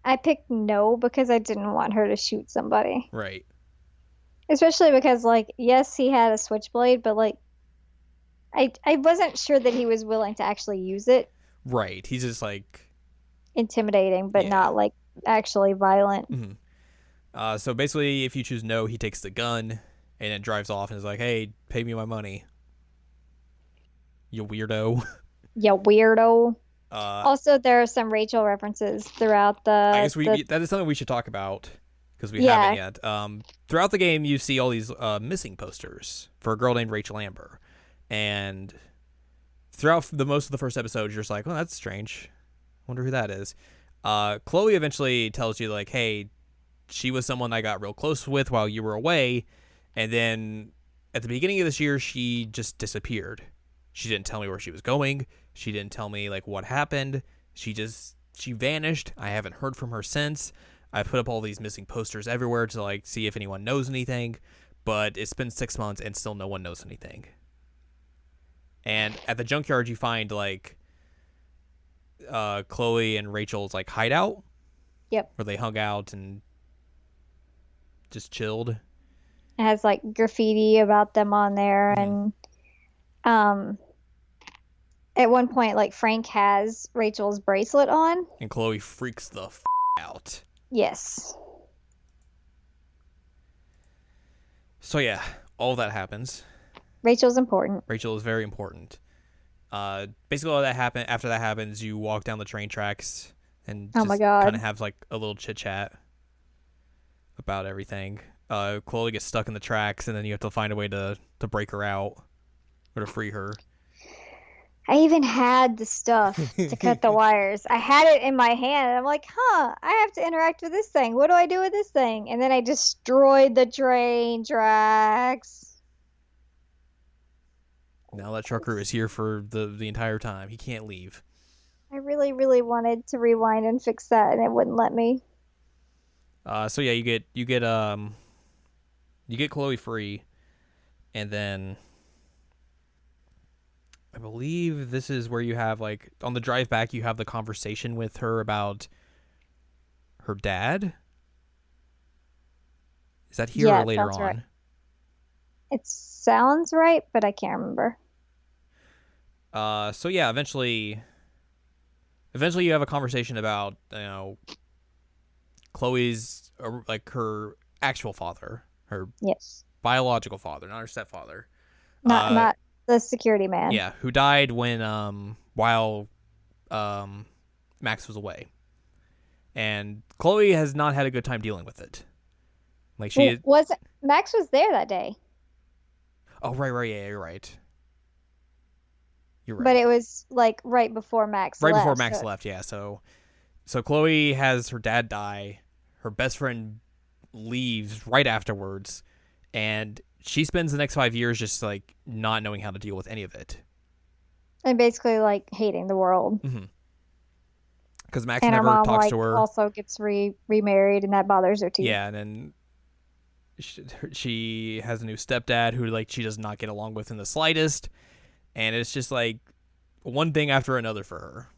S2: I picked no because I didn't want her to shoot somebody.
S1: Right.
S2: Especially because, like, yes, he had a switchblade, but like, I wasn't sure that he was willing to actually use it.
S1: Right. He's just like,
S2: Intimidating, but
S1: yeah.
S2: not like actually violent.
S1: Mm-hmm. So basically, if you choose no, he takes the gun and it drives off and is like, "Hey, pay me my money, you weirdo."
S2: Yeah, weirdo.
S1: Uh,
S2: Also, there are some Rachel references throughout
S1: I
S2: the
S1: guess
S2: the
S1: that is something we should talk about because we haven't
S2: yeah,
S1: yet. Throughout the game, you see all these missing posters for a girl named Rachel Amber, and throughout the most of the first episode, you're just like, "Oh, that's strange. Wonder who that is." Chloe eventually tells you like, "Hey, she was someone I got real close with while you were away, and then at the beginning of this year, she just disappeared. She didn't tell me where she was going. She didn't tell me like what happened. She vanished. I haven't heard from her since. I put up all these missing posters everywhere to like see if anyone knows anything, but it's been 6 months and still no one knows anything." And at the junkyard, you find like Chloe and Rachel's like hideout
S2: yep.
S1: where they hung out and just chilled.
S2: It has like graffiti about them on there, and um, at one point, like Frank has Rachel's bracelet on.
S1: And Chloe freaks the out.
S2: Yes.
S1: So yeah, all that happens.
S2: Rachel's important.
S1: Rachel is very important. Basically, all that happen after that happens, you walk down the train tracks and
S2: Oh
S1: just
S2: my God.
S1: kind of have like a little chit chat about everything. Chloe gets stuck in the tracks, and then you have to find a way to break her out or to free her.
S2: I even had the stuff to cut the wires. I had it in my hand, and I'm like, huh, I have to interact with this thing. What do I do with this thing? And then I destroyed the train tracks.
S1: Now that trucker is here for the entire time. He can't leave.
S2: I really, really wanted to rewind and fix that, and it wouldn't let me.
S1: So yeah, you get Chloe free, and then I believe this is where you have like on the drive back you have the conversation with her about her dad. Is that here
S2: Yeah,
S1: or
S2: it
S1: later
S2: sounds
S1: on?
S2: right. It sounds right, but I can't remember.
S1: So yeah, eventually you have a conversation about Chloe's like her actual father, her
S2: Yes.
S1: biological father, not her stepfather.
S2: Not the security man.
S1: Yeah, who died when while Max was away. and Chloe has not had a good time dealing with it. Like
S2: Well, was Max was there that day,
S1: oh right, yeah, you're right. You're
S2: but
S1: right.
S2: it was like right before Max
S1: Right before
S2: left.
S1: Max left, yeah. So Chloe has her dad die. Her best friend leaves right afterwards, and she spends the next 5 years just like not knowing how to deal with any of it.
S2: And basically like hating the world.
S1: Mm-hmm. Because Max
S2: And her
S1: never
S2: mom
S1: talks
S2: like
S1: to her.
S2: also gets remarried, and that bothers her too.
S1: Yeah, and then she has a new stepdad who like she does not get along with in the slightest, and it's just like one thing after another for her.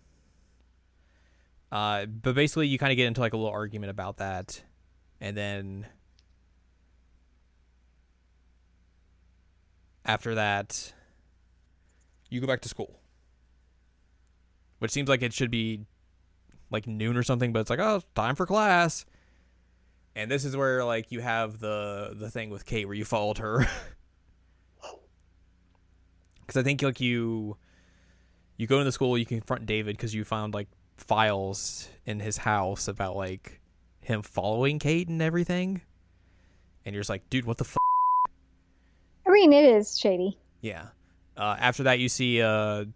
S1: But basically, you kind of get into like a little argument about that, and then after that, you go back to school, which seems like it should be like noon or something, but it's like, oh, time for class. And this is where like you have the thing with Kate where you followed her, because I think like you go into school, you confront David because you found like files in his house about like him following Kate and everything, and you're just like, dude, what the fuck?
S2: I mean, it is shady.
S1: Yeah. After that, you see the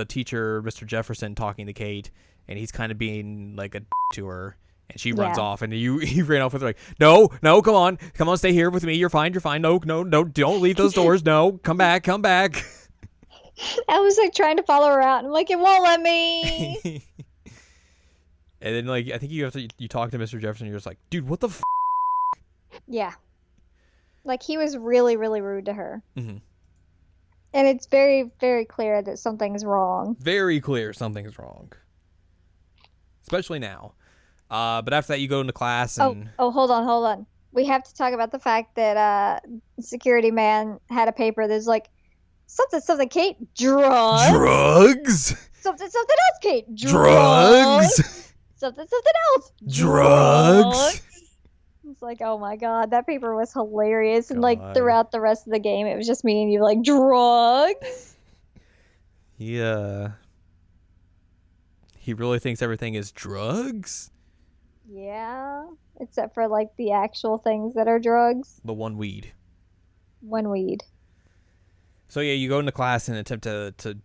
S1: teacher, Mr. Jefferson, talking to Kate, and he's kind of being like a to her, and she runs
S2: Yeah.
S1: off, and he ran off with her like, no, come on, stay here with me. You're fine. No, don't leave those doors. No, come back.
S2: I was like trying to follow her out, and I'm like, it won't let me.
S1: And then like I think you talk to Mr. Jefferson, and you're just like, dude, what the f-?
S2: Yeah. Like he was really, really rude to her.
S1: Mm-hmm.
S2: And it's very, very clear that something's wrong.
S1: Very clear something's wrong, especially now. But after that, you go into class and
S2: Hold on. We have to talk about the fact that security man had a paper that's like something Kate, drugs.
S1: drugs,
S2: Something else, Kate,
S1: drugs,
S2: something else,
S1: drugs.
S2: It's like, oh my god, that paper was hilarious. And like
S1: God.
S2: throughout the rest of the game, it was just me and you like, drugs.
S1: Yeah. He really thinks everything is drugs?
S2: Yeah, except for like the actual things that are drugs.
S1: The one weed.
S2: One weed.
S1: So yeah, you go into class and attempt to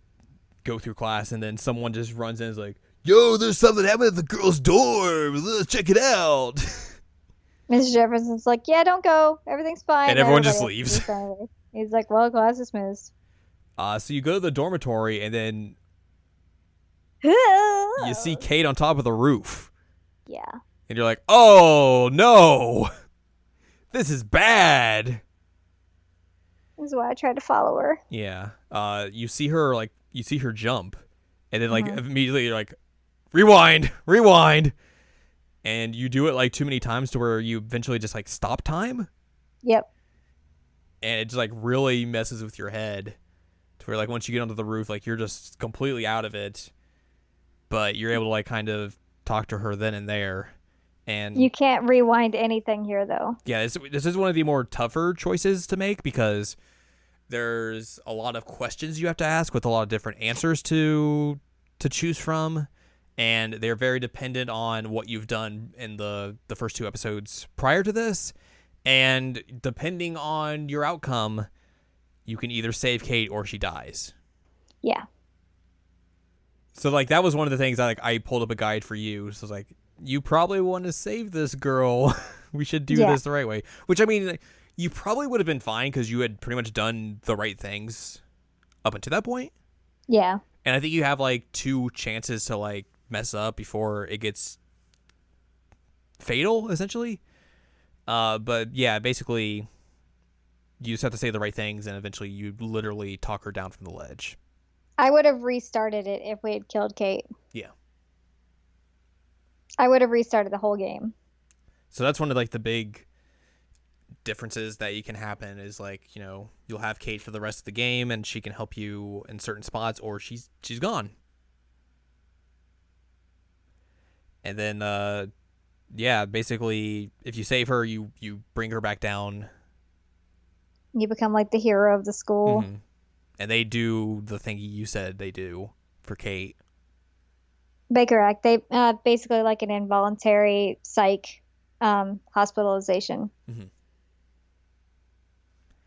S1: go through class, and then someone just runs in and is like, yo, there's something happening at the girl's dorm. Let's check it out.
S2: Mr. Jefferson's like, yeah, don't go. Everything's fine.
S1: And everyone just
S2: everybody
S1: leaves.
S2: He's like, well, class dismissed.
S1: So you go to the dormitory, and then you see Kate on top of the roof.
S2: Yeah.
S1: And you're like, oh, no. This is bad.
S2: This is why I tried to follow her.
S1: Yeah. You see her jump, and then like immediately you're like, rewind, and you do it like too many times to where you eventually just like stop time.
S2: Yep.
S1: And it just like really messes with your head, to where like once you get onto the roof, like you're just completely out of it, but you're able to like kind of talk to her then and there. And
S2: You can't rewind anything here, though.
S1: yeah, this is one of the more tougher choices to make, because there's a lot of questions you have to ask with a lot of different answers to choose from, and they're very dependent on what you've done in the first two episodes prior to this, and depending on your outcome, you can either save Kate or she dies.
S2: Yeah.
S1: So like that was one of the things I pulled up a guide for you. So I was like, you probably want to save this girl. We should do this the right way. Which I mean, you probably would have been fine because you had pretty much done the right things up until that point.
S2: Yeah.
S1: And I think you have like 2 chances to like mess up before it gets fatal, essentially. But yeah, basically, you just have to say the right things, and eventually you literally talk her down from the ledge.
S2: I would have restarted it if we had killed Kate.
S1: Yeah.
S2: I would have restarted the whole game.
S1: So that's one of like the big differences that you can happen is like, you know, you'll have Kate for the rest of the game and she can help you in certain spots, or she's gone. And then yeah, basically if you save her, you bring her back down.
S2: You become like the hero of the school.
S1: Mm-hmm. And they do the thing you said they do for Kate.
S2: Baker Act. They basically like an involuntary psych hospitalization.
S1: Hmm.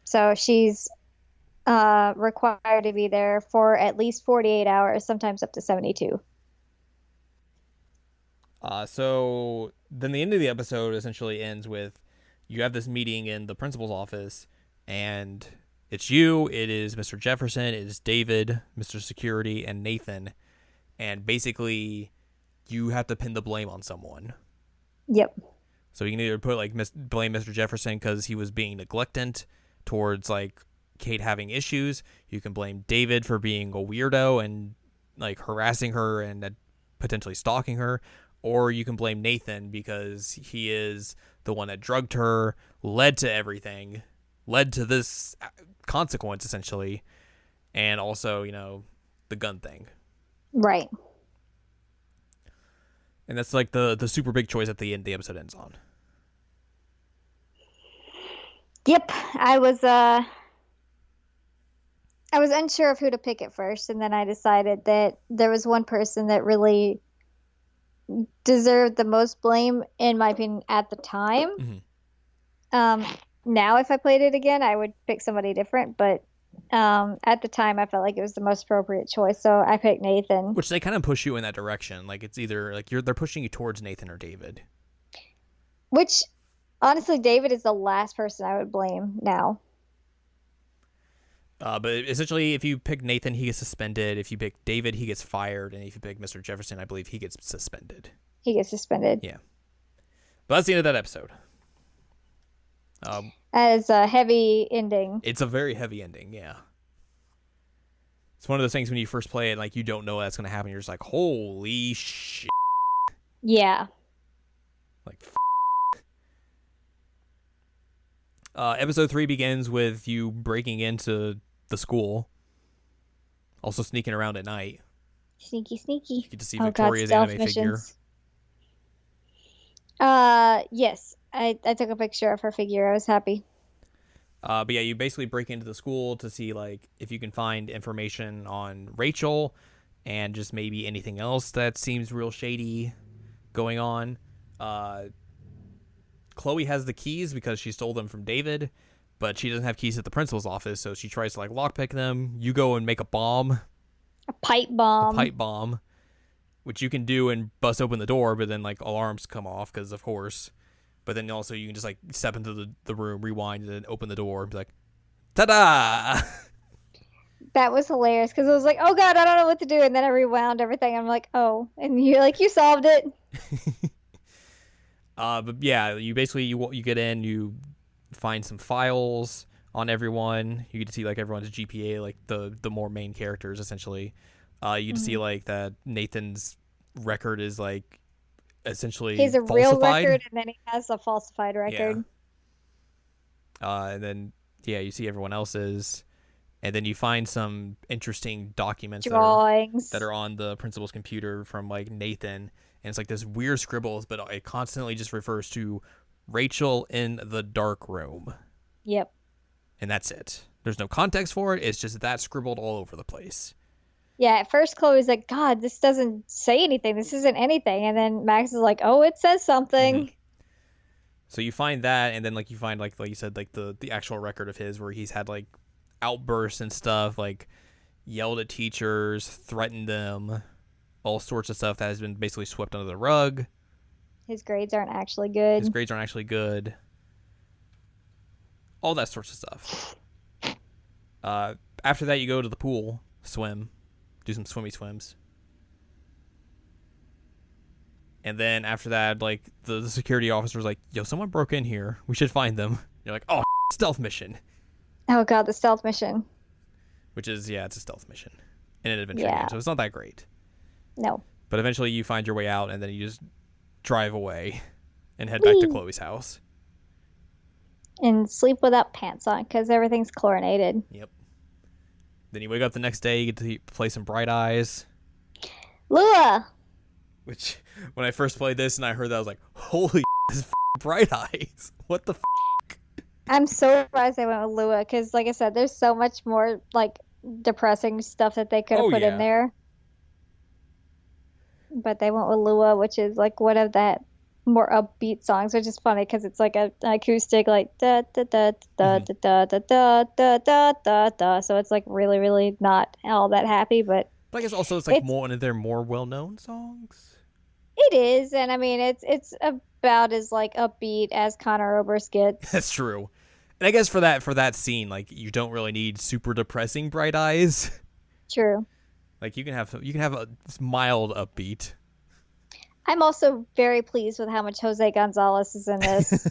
S2: So she's required to be there for at least 48 hours, sometimes up to 72.
S1: So then the end of the episode essentially ends with you have this meeting in the principal's office, and it's you, it is Mr. Jefferson, it is David, Mr. Security, and Nathan, and basically you have to pin the blame on someone.
S2: Yep.
S1: So you can either put like blame Mr. Jefferson because he was being negligent towards like Kate having issues. You can blame David for being a weirdo and like harassing her and potentially stalking her, or you can blame Nathan because he is the one that drugged her, led to everything, led to this consequence essentially, and also the gun thing.
S2: Right.
S1: And that's like the super big choice at the end the episode ends on.
S2: Yep. I was unsure of who to pick at first, and then I decided that there was one person that really deserved the most blame, in my opinion, at the time.
S1: Mm-hmm.
S2: Now, if I played it again, I would pick somebody different, but at the time, I felt like it was the most appropriate choice, so I picked Nathan.
S1: Which they kind of push you in that direction. Like it's either like they're pushing you towards Nathan or David.
S2: Which, honestly, David is the last person I would blame now.
S1: But essentially, if you pick Nathan, he gets suspended. If you pick David, he gets fired. And if you pick Mr. Jefferson, I believe he gets suspended.
S2: He gets suspended.
S1: Yeah. But that's the end of that episode.
S2: That is a heavy ending.
S1: It's a very heavy ending, yeah. It's one of those things when you first play it, like, you don't know that's going to happen. You're just like, holy shit.
S2: Yeah.
S1: Like, episode 3 begins with you breaking into the school. Also sneaking around at night.
S2: Sneaky, sneaky.
S1: You get to see Victoria's anime figure.
S2: Yes. I took a picture of her figure. I was happy.
S1: But yeah, you basically break into the school to see like if you can find information on Rachel and just maybe anything else that seems real shady going on. Chloe has the keys because she stole them from David, but she doesn't have keys at the principal's office, so she tries to like lockpick them. You go and make a bomb.
S2: A pipe bomb.
S1: A pipe bomb, which you can do and bust open the door, but then like alarms come off because of course. But then also you can just like step into the room, rewind, and then open the door and be like, ta-da!
S2: That was hilarious because I was like, oh God, I don't know what to do. And then I rewound everything. I'm like, oh. And you're like, you solved it.
S1: But yeah, you basically, you get in, you find some files on everyone. You get to see like everyone's GPA, like the more main characters essentially. You get to see like that Nathan's record is like essentially
S2: he's a
S1: falsified.
S2: Real record, and then he has a falsified record.
S1: Yeah. And then you see everyone else's, and then you find some interesting documents
S2: drawings
S1: that are on the principal's computer from like Nathan, and it's like this weird scribbles, but it constantly just refers to Rachel in the dark room.
S2: Yep.
S1: And that's it. There's no context for it. It's just that scribbled all over the place.
S2: Yeah, at first Chloe's like, God, this doesn't say anything. This isn't anything. And then Max is like, oh, it says something.
S1: Mm-hmm. So you find that, and then like you find like you said, like the actual record of his where he's had like outbursts and stuff, like yelled at teachers, threatened them, all sorts of stuff that has been basically swept under the rug.
S2: His grades aren't actually good.
S1: All that sorts of stuff. After that, you go to the pool, swim. Do some swimmy swims. And then after that, like, the security officer's like, yo, someone broke in here. We should find them. You're like, oh, stealth mission.
S2: Oh, God, the stealth mission.
S1: Which is, it's a stealth mission in an adventure game, so it's not that great.
S2: No.
S1: But eventually you find your way out, and then you just drive away and head back to Chloe's house.
S2: And sleep without pants on, because everything's chlorinated.
S1: Yep. Then you wake up the next day, you get to play some Bright Eyes.
S2: Lua!
S1: Which, when I first played this and I heard that, I was like, holy this is Bright Eyes. What the
S2: I'm so surprised they went with Lua, because, like I said, there's so much more, like, depressing stuff that they could have put in there. but they went with Lua, which is like one of that more upbeat songs, which is funny because it's like an acoustic, like da da da da
S1: Hmm.
S2: da da da da da da da da. So it's like really, really not all that happy, but
S1: But I guess also it's like
S2: it's
S1: more one of their more well-known songs.
S2: it is, and I mean it's about as like upbeat as Conor Oberst gets.
S1: That's true. And I guess for that scene, like you don't really need super depressing bright eyes.
S2: True.
S1: Like you can have a mild upbeat.
S2: I'm also very pleased with how much Jose Gonzalez is in this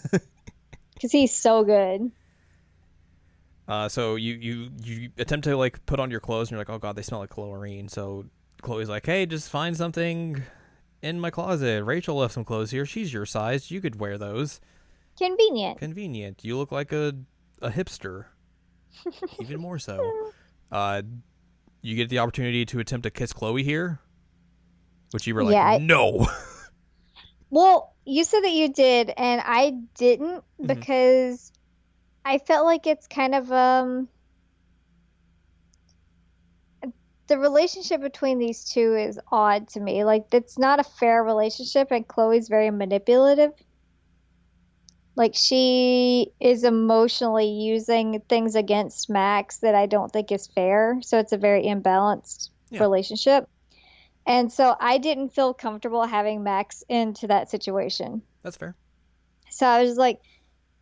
S2: because he's so good.
S1: So you attempt to like put on your clothes and you're like, oh god, they smell like chlorine. So Chloe's like, hey, just find something in my closet. Rachel left some clothes here. She's your size. You could wear those.
S2: Convenient.
S1: Convenient. You look like a hipster. Even more so. Uh, you get the opportunity to attempt to kiss Chloe here, which you were like,
S2: Yeah.
S1: no.
S2: Well, you said that you did, and I didn't
S1: Mhm.
S2: because I felt like it's kind of the relationship between these two is odd to me. Like it's not a fair relationship, and Chloe's very manipulative. Like she is emotionally using things against Max that I don't think is fair. So it's a very imbalanced
S1: Yeah,
S2: relationship. And so I didn't feel comfortable having Max into that situation.
S1: that's fair.
S2: So I was like,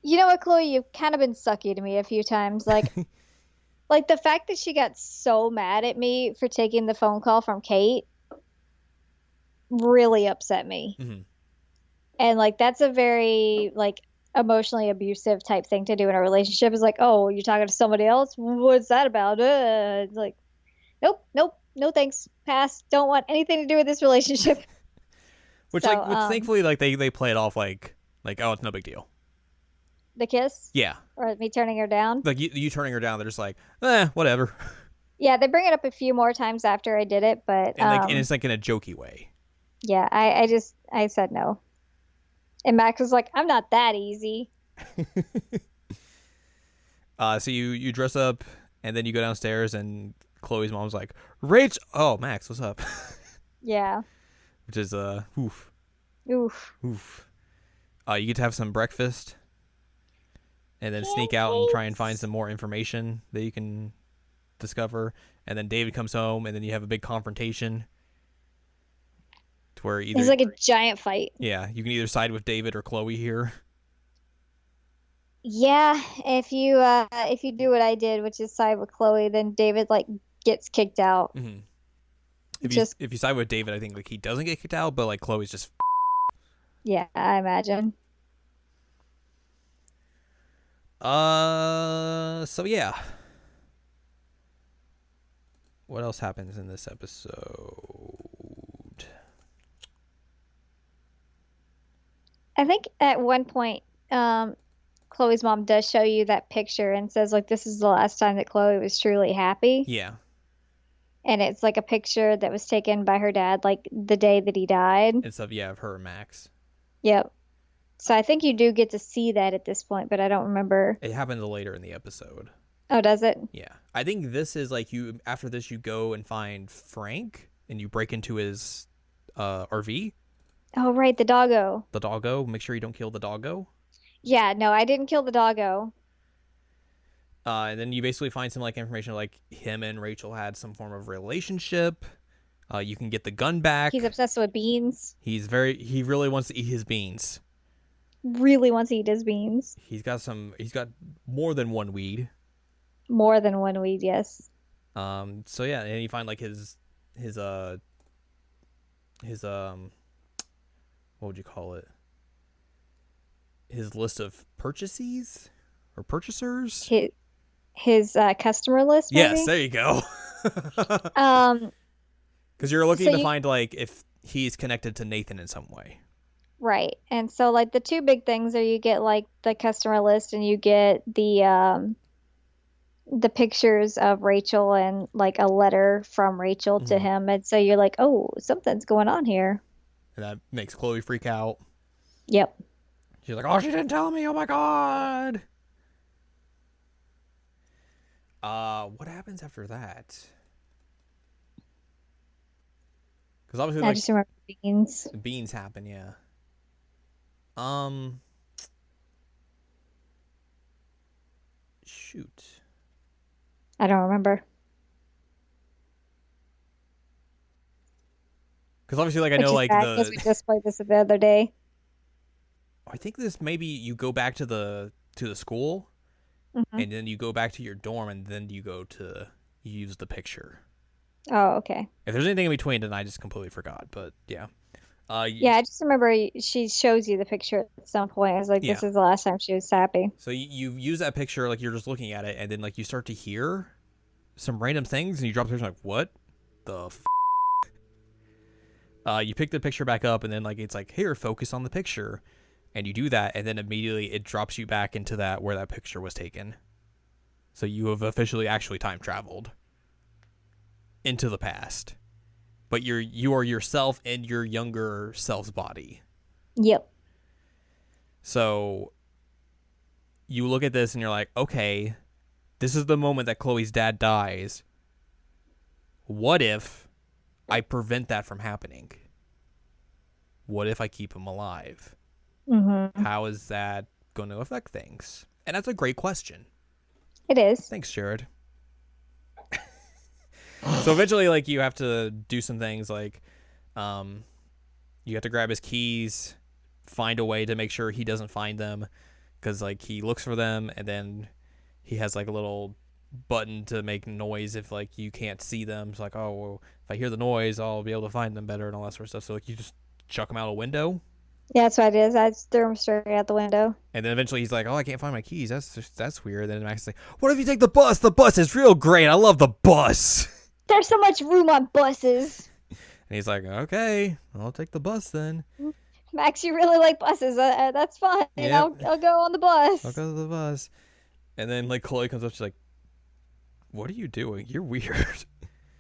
S2: you know what, Chloe, you've kind of been sucky to me a few times. Like the fact that she got so mad at me for taking the phone call from Kate really upset me.
S1: Hmm.
S2: And like that's a very like emotionally abusive type thing to do in a relationship is like, oh, you're talking to somebody else? What's that about? It's like, nope, nope, no thanks. Pass. Don't want anything to do with this relationship.
S1: Which
S2: So,
S1: like, which thankfully like they play it off like oh it's no big deal.
S2: the kiss
S1: Yeah,
S2: or me turning her down.
S1: like you turning her down, they're just like whatever,
S2: Yeah, they bring it up a few more times after I did it, but
S1: and it's like in a jokey way.
S2: yeah, I said no. And Max was like, I'm not that easy.
S1: So you dress up and then you go downstairs and Chloe's mom's like, Rach, oh Max, what's up?
S2: Yeah.
S1: Which is oof,
S2: Oof.
S1: oof. You get to have some breakfast and then
S2: Can't
S1: sneak out and try and find
S2: wait.
S1: some more information that you can discover. And then David comes home and then you have a big confrontation to where
S2: It's
S1: either
S2: like a giant fight.
S1: yeah you can either side with David or Chloe here.
S2: Yeah, if you do what I did, which is side with Chloe, then David like gets kicked out.
S1: Mm-hmm. If you
S2: Just
S1: if you side with David, I think like he doesn't get kicked out, but like Chloe's just
S2: yeah, I imagine.
S1: so yeah. What else happens in this episode?
S2: I think at one point, Chloe's mom does show you that picture and says like this is the last time that Chloe was truly happy.
S1: Yeah,
S2: And it's like a picture that was taken by her dad like the day that he died.
S1: and stuff. Yeah, of her and Max.
S2: Yep. So I think you do get to see that at this point, but I don't remember.
S1: It happens later in the episode.
S2: Oh, does it?
S1: Yeah, I think this is like you. After this, you go and find Frank, and you break into his RV,
S2: Oh, right, the doggo.
S1: the doggo. Make sure you don't kill the doggo.
S2: Yeah, no, I didn't kill the doggo.
S1: And then you basically find some like information like him and Rachel had some form of relationship. You can get the gun
S2: He's
S1: back.
S2: obsessed with beans.
S1: He really wants to eat his beans.
S2: Really wants to eat his beans.
S1: He's got more than one weed.
S2: More than one weed, yes.
S1: So yeah, and you find like his his what would you call it? His list of purchases or purchasers.
S2: His customer list,
S1: Yes,
S2: maybe.
S1: there you go.
S2: Um,
S1: Because you're
S2: so
S1: looking to
S2: you
S1: find like if he's connected to Nathan in some way.
S2: right, and so like the two big things are you get like the customer list and you get the pictures of Rachel and like a letter from Rachel to
S1: Mm-hmm.
S2: him, and so you're like, oh, something's going on here.
S1: And that makes Chloe freak out.
S2: Yep.
S1: She's like, "Oh, she didn't tell me! Oh my god!" What happens after that? Because obviously,
S2: I
S1: like
S2: just remember beans.
S1: beans happen. Yeah. Um. Shoot.
S2: I don't remember.
S1: Because obviously, like I know,
S2: Which is
S1: like
S2: bad because
S1: the
S2: we just played this the other day.
S1: I think this maybe you go back to the school,
S2: Hmm.
S1: and then you go back to your dorm, and then you use the picture.
S2: Oh, okay.
S1: If there's anything in between, then I just completely forgot. But yeah,
S2: Yeah, I just remember she shows you the picture at some point. I was like,
S1: yeah.
S2: this is the last time she was happy.
S1: So you use that picture like you're just looking at it, and then like you start to hear some random things, and you drop the picture like, what the you pick the picture back up, and then like it's like, here, focus on the picture, and you do that, and then immediately it drops you back into that where that picture was taken. So you have officially actually time traveled into the past, but you are yourself in your younger self's body.
S2: Yep.
S1: So you look at this and you're like, okay, this is the moment that Chloe's dad dies. What if I prevent that from happening? What if I keep him alive?
S2: Hmm.
S1: How is that going to affect things? And that's a great question.
S2: It is.
S1: Thanks, Jared. So eventually, like, you have to do some things like you have to grab his keys, find a way to make sure he doesn't find them, because like he looks for them, and then he has like a little button to make noise if like you can't see them. It's like, oh, well, if I hear the noise, I'll be able to find them better and all that sort of stuff. So like you just chuck them out a window,
S2: Yeah, that's what it is. I just threw him straight out the window.
S1: and then eventually he's like, oh, I can't find my keys. That's weird. Then Max is like, what if you take the bus? The bus is real great. I love the bus.
S2: There's so much room on buses.
S1: And he's like, okay, I'll take the bus then.
S2: Max, you really like buses. That's fine.
S1: Yep.
S2: I'll go on the bus.
S1: I'll go to the bus. And then like Chloe comes up, she's like, what are you doing? You're weird.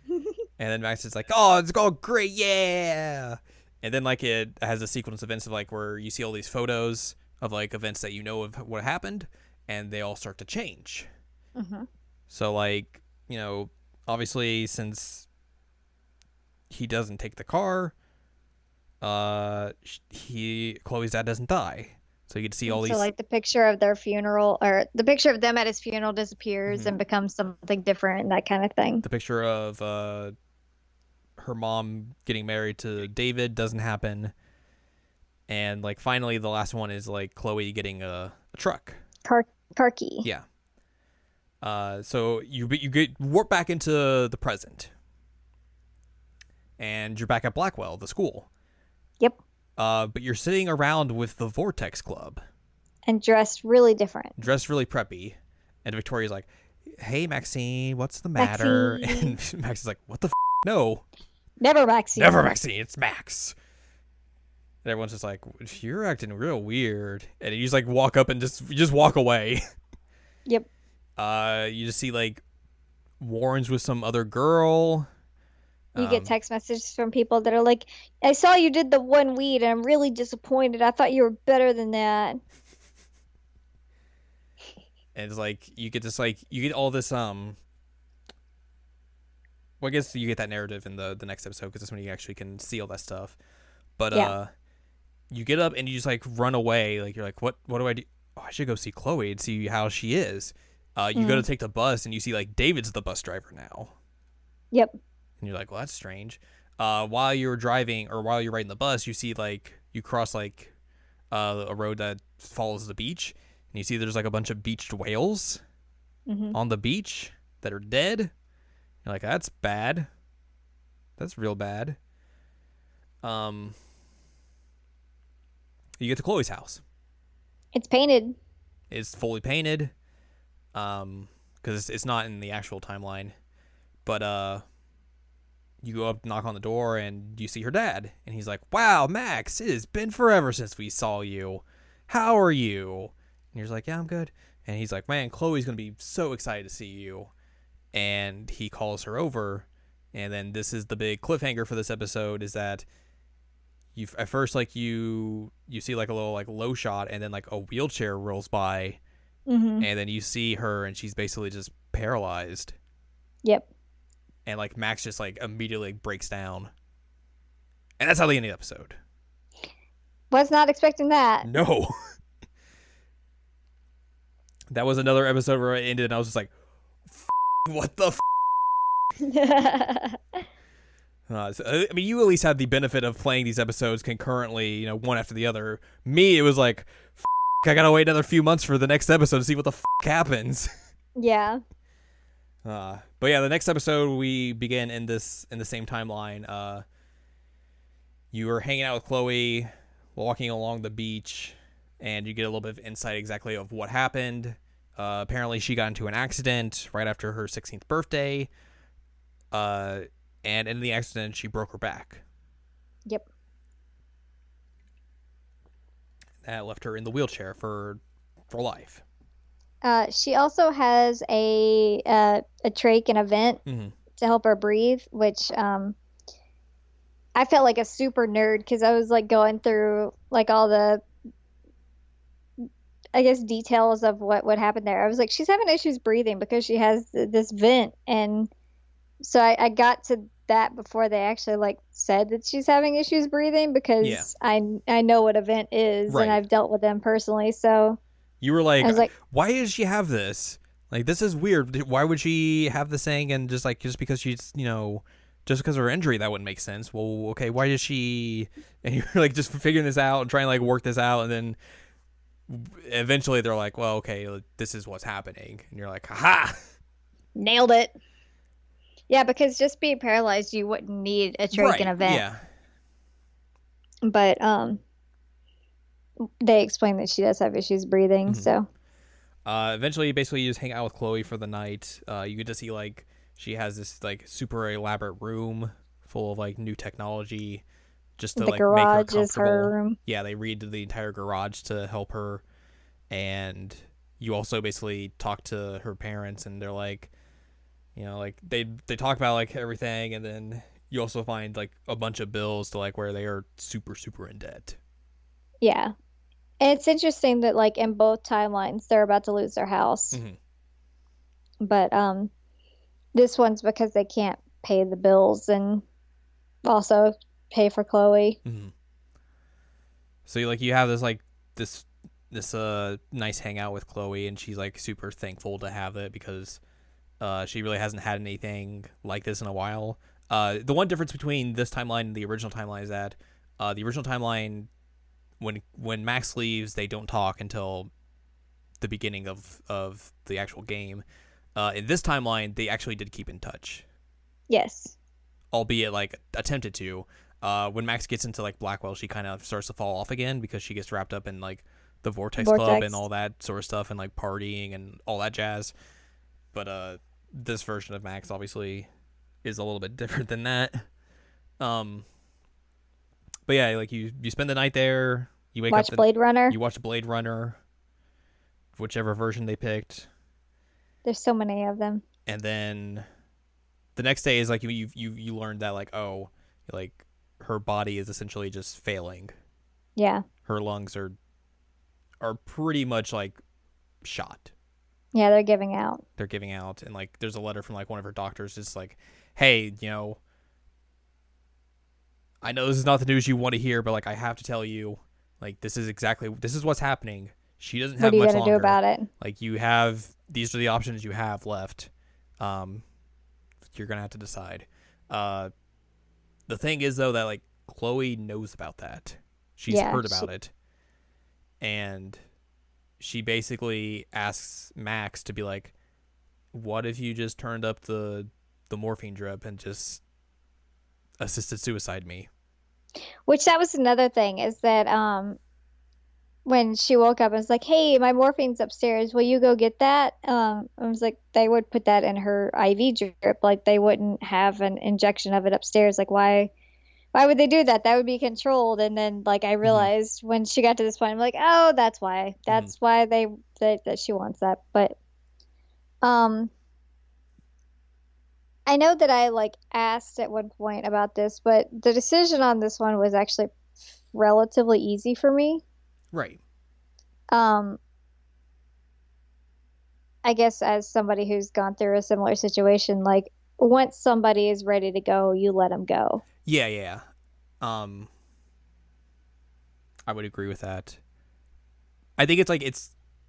S1: And then Max is like, oh, it's all great, yeah. And then like it has a sequence of events of like where you see all these photos of like events that you know of what happened, and they all start to change.
S2: Hmm.
S1: So like, obviously since he doesn't take the car, Chloe's dad doesn't die. So you get to see all
S2: So
S1: these.
S2: like the picture of their funeral or the picture of them at his funeral disappears
S1: Mhm.
S2: and becomes something different and that kind of thing.
S1: The picture of her mom getting married to David doesn't happen, and like finally the last one is like Chloe getting a truck.
S2: Car key.
S1: Yeah. So you get warped back into the present, and you're back at Blackwell, the school.
S2: Yep.
S1: But you're sitting around with the Vortex Club,
S2: And dressed really different.
S1: dressed really preppy, and Victoria's like, "Hey Maxine, what's the matter?"
S2: Maxine.
S1: And Max is like, "What the no,
S2: Never Maxine.
S1: never Maxine, it's Max." And everyone's just like, "You're acting real weird," and you just like walk up and you just walk away.
S2: Yep.
S1: You just see like Warren's with some other girl.
S2: You get text messages from people that are like, I saw you did the one weed and I'm really disappointed. I thought you were better than that.
S1: And it's like you get all this well, I guess you get that narrative in the next episode because that's when you actually can see all that stuff. But
S2: Yeah.
S1: you get up and you just like run away. Like you're like, what do I do? Oh, I should go see Chloe and see how she is. You go to take the bus and you see like David's the bus driver now.
S2: Yep.
S1: And you're like, well, that's strange. While you're driving or while you're riding the bus, you see like you cross like a road that follows the beach, and you see there's like a bunch of beached whales on the beach that are dead. You're like, that's bad. That's real bad. You get to Chloe's house.
S2: It's painted.
S1: It's fully painted. Because it's not in the actual timeline, but you go up, knock on the door, and you see her dad, and he's like, "Wow, Max, it has been forever since we saw you. How are you?" And you're like, "Yeah, I'm good." And he's like, "Man, Chloe's gonna be so excited to see you." And he calls her over, and then this is the big cliffhanger for this episode: is that you at first like you see like a little like low shot, and then like a wheelchair rolls by, and then you see her, and she's basically just paralyzed.
S2: Yep.
S1: And like Max just like immediately breaks down. And that's how they end the episode.
S2: Was not expecting that.
S1: No. That was another episode where it ended and I was just like, what the I mean, you at least had the benefit of playing these episodes concurrently, one after the other. Me, it was like, I gotta wait another few months for the next episode to see what the happens.
S2: Yeah.
S1: But yeah, the next episode we begin in the same timeline. You were hanging out with Chloe, walking along the beach, and you get a little bit of insight exactly of what happened. Apparently, she got into an accident right after her 16th birthday. And in the accident, she broke her back.
S2: Yep.
S1: That left her in the wheelchair for life.
S2: She also has a trach and a vent to help her breathe, which I felt like a super nerd because I was like going through like all the, I guess, details of what would happen there. I was like, she's having issues breathing because she has this vent, and so I got to that before they actually like said that she's having issues breathing because I know what a vent is,
S1: right.
S2: And I've dealt with them personally. So
S1: you were like,
S2: I was like,
S1: why does she have this? Like, this is weird. Why would she have this thing? And just because she's, just because of her injury, that wouldn't make sense. Well, okay, why does she? And you're like just figuring this out and trying to like work this out, and then eventually they're like, well, okay, this is what's happening, and you're like, haha,
S2: nailed it. Yeah, because just being paralyzed, you wouldn't need a trach and a vent.
S1: Yeah.
S2: But they explain that she does have issues breathing, so.
S1: Eventually, basically, you just hang out with Chloe for the night. You get to see like she has this like super elaborate room full of like new technology, just to
S2: the
S1: like
S2: garage
S1: make her comfortable.
S2: Is her room.
S1: Yeah, they redid the entire garage to help her, and you also basically talk to her parents, and they're like, like they talk about like everything, and then you also find like a bunch of bills to like where they are super super in debt.
S2: Yeah. And it's interesting that like in both timelines they're about to lose their house. But this one's because they can't pay the bills and also pay for Chloe.
S1: So you have this like this nice hangout with Chloe, and she's like super thankful to have it because she really hasn't had anything like this in a while. The one difference between this timeline and the original timeline is that the original timeline, when Max leaves, they don't talk until the beginning of the actual game. In this timeline, they actually did keep in touch.
S2: Yes.
S1: Albeit like attempted to. When Max gets into like Blackwell, she kind of starts to fall off again because she gets wrapped up in like the Vortex Club and all that sort of stuff, and like partying and all that jazz. But this version of Max obviously is a little bit different than that. But yeah, like you spend the night there. You
S2: watch Blade Runner.
S1: You watch Blade Runner, whichever version they picked.
S2: There's so many of them.
S1: And then the next day is like you learned that like, oh, like her body is essentially just failing.
S2: Yeah.
S1: Her lungs are pretty much like shot.
S2: Yeah, they're giving out.
S1: They're giving out, and like there's a letter from like one of her doctors just like, hey, I know this is not the news you want to hear, but like I have to tell you, like this is what's happening. She doesn't have much longer. What are you gonna do
S2: about it?
S1: Like these are the options you have left. You're gonna have to decide. The thing is though that like Chloe knows about that. She's heard about it, and she basically asks Max to be like, what if you just turned up the morphine drip and just assisted suicide me?
S2: Which that was another thing is that when she woke up and was like, hey, my morphine's upstairs, will you go get that? I was like, they would put that in her IV drip. Like they wouldn't have an injection of it upstairs. Like why would they do that? That would be controlled. And then like I realized when she got to this point, I'm like, oh, that's why. That's why that she wants that. But I know that I like asked at one point about this, but the decision on this one was actually relatively easy for me.
S1: Right.
S2: I guess as somebody who's gone through a similar situation, like once somebody is ready to go, you let them go.
S1: Yeah. Um, I would agree with that. I think it's like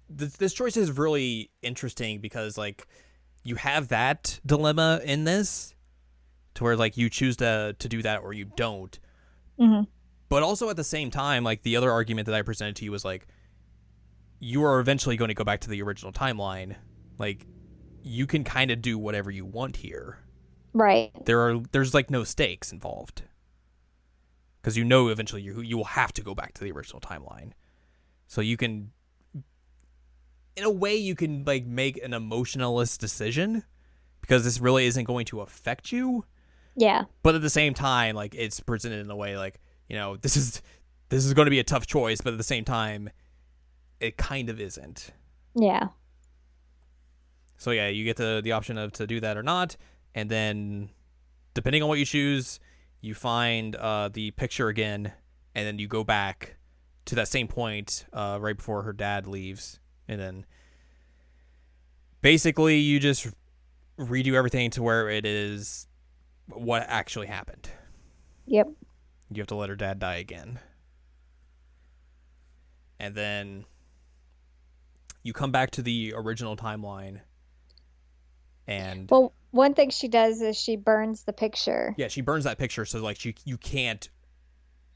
S1: this choice is really interesting because like you have that dilemma in this to where like you choose to do that or you don't.
S2: Hmm.
S1: But also at the same time, like the other argument that I presented to you was like you are eventually going to go back to the original timeline. Like you can kind of do whatever you want here.
S2: Right.
S1: There's like no stakes involved because you know eventually you will have to go back to the original timeline. So you can, in a way, you can like make an emotionalist decision because this really isn't going to affect you.
S2: Yeah.
S1: But at the same time, like it's presented in a way like this is going to be a tough choice, but at the same time, it kind of isn't.
S2: Yeah.
S1: So yeah, you get the option of to do that or not, and then depending on what you choose, you find the picture again, and then you go back to that same point right before her dad leaves, and then basically you just redo everything to where it is what actually happened.
S2: Yep.
S1: You have to let her dad die again, and then you come back to the original timeline, and
S2: Well, one thing she does is she burns the picture.
S1: yeah, she burns that picture, so like you can't.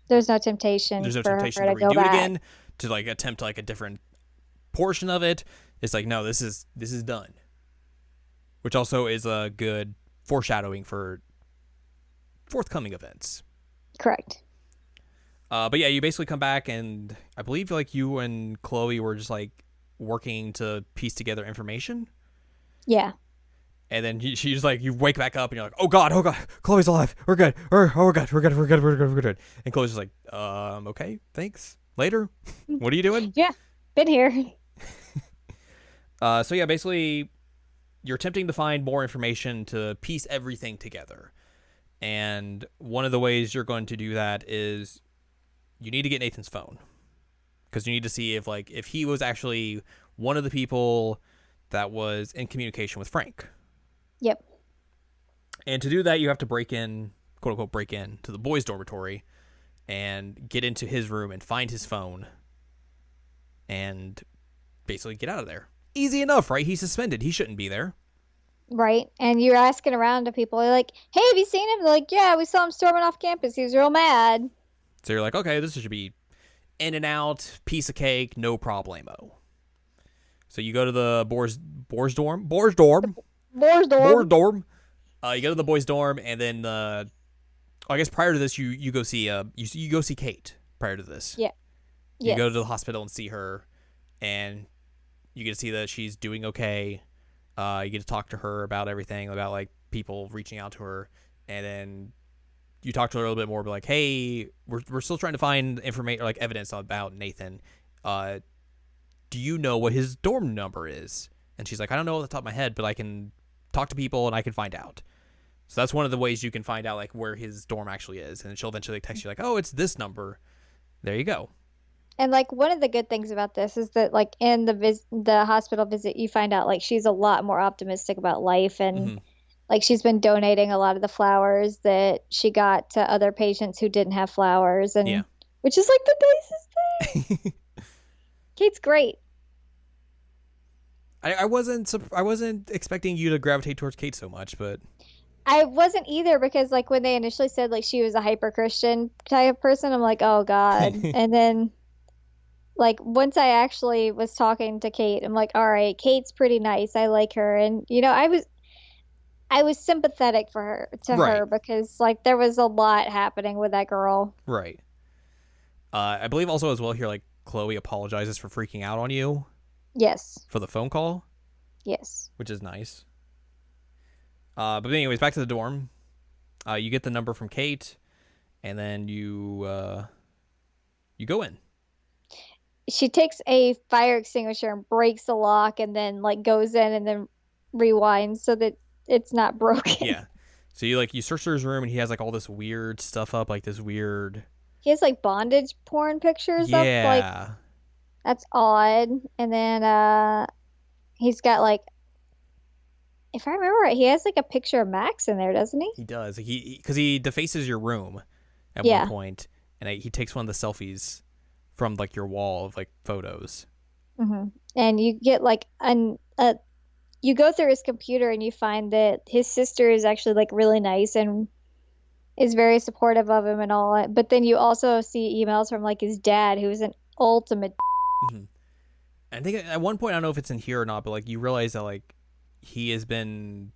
S2: There's no temptation
S1: There's no
S2: for
S1: temptation
S2: her
S1: to
S2: to go
S1: redo it
S2: back.
S1: again to like attempt like a different portion of it. It's like no, this is done, which also is a good foreshadowing for forthcoming events.
S2: Correct.
S1: But yeah, you basically come back, and I believe like you and Chloe were just like working to piece together information.
S2: Yeah.
S1: And then she's like, you wake back up and you're like, oh god, Chloe's alive. We're good. We're good. And Chloe's just like, okay, thanks. Later. What are you doing?
S2: Yeah. Been here.
S1: So yeah, basically, you're attempting to find more information to piece everything together. And one of the ways you're going to do that is you need to get Nathan's phone because you need to see if he was actually one of the people that was in communication with Frank.
S2: Yep.
S1: And to do that, you have to break in, quote unquote, break in to the boys' dormitory and get into his room and find his phone and basically get out of there. Easy enough, right? He's suspended. He shouldn't be there.
S2: Right. And you're asking around to people. You're like, hey, have you seen him? They're like, yeah, we saw him storming off campus. He was real mad.
S1: So you're like, okay, this should be in and out, piece of cake, no problemo. So you go to the boys' dorm.
S2: Boar's door.
S1: You go to the boys' dorm, and then I guess prior to this, you go see you go see Kate. Prior to this,
S2: Yeah.
S1: you
S2: Yes.
S1: go to the hospital and see her, and you get to see that she's doing okay. You get to talk to her about everything, about like people reaching out to her, and then you talk to her a little bit more, but like, hey, we're still trying to find information, like evidence about Nathan. Do you know what his dorm number is? And she's like, I don't know off the top of my head, but I can talk to people and I can find out. So that's one of the ways you can find out like where his dorm actually is, and she'll eventually text you like, oh, it's this number. There you go.
S2: And like one of the good things about this is that like in the hospital visit, you find out like she's a lot more optimistic about life, and
S1: Mm-hmm.
S2: like she's been donating a lot of the flowers that she got to other patients who didn't have flowers, and
S1: Yeah.
S2: which is like the nicest thing. Kate's great.
S1: I wasn't expecting you to gravitate towards Kate so much, but
S2: I wasn't either because like when they initially said like she was a hyper Christian type of person, I'm like, oh God. And then like once I actually was talking to Kate, I'm like, all right, Kate's pretty nice. I like her. And I was sympathetic for her
S1: Right.
S2: her because like there was a lot happening with that girl.
S1: right. I believe also as well here, like Chloe apologizes for freaking out on you
S2: Yes.
S1: for the phone call,
S2: Yes.
S1: which is nice. But anyways, back to the dorm. You get the number from Kate, and then you go in.
S2: She takes a fire extinguisher and breaks the lock and then like goes in and then rewinds so that it's not broken.
S1: Yeah. So you search through his room, and he has like all this weird stuff up, like this weird.
S2: He has like bondage porn pictures up, like
S1: Yeah.
S2: that's odd. And then he's got like if I remember right, he has like a picture of Max in there, doesn't he?
S1: He does. He because he defaces your room, at one
S2: Yeah.
S1: point, and he takes one of the selfies from like your wall of like photos.
S2: And you get like you go through his computer and you find that his sister is actually like really nice and is very supportive of him and all. But then you also see emails from like his dad, who is an ultimate.
S1: Mm-hmm. I think at one point, I don't know if it's in here or not, but like you realize that like he has been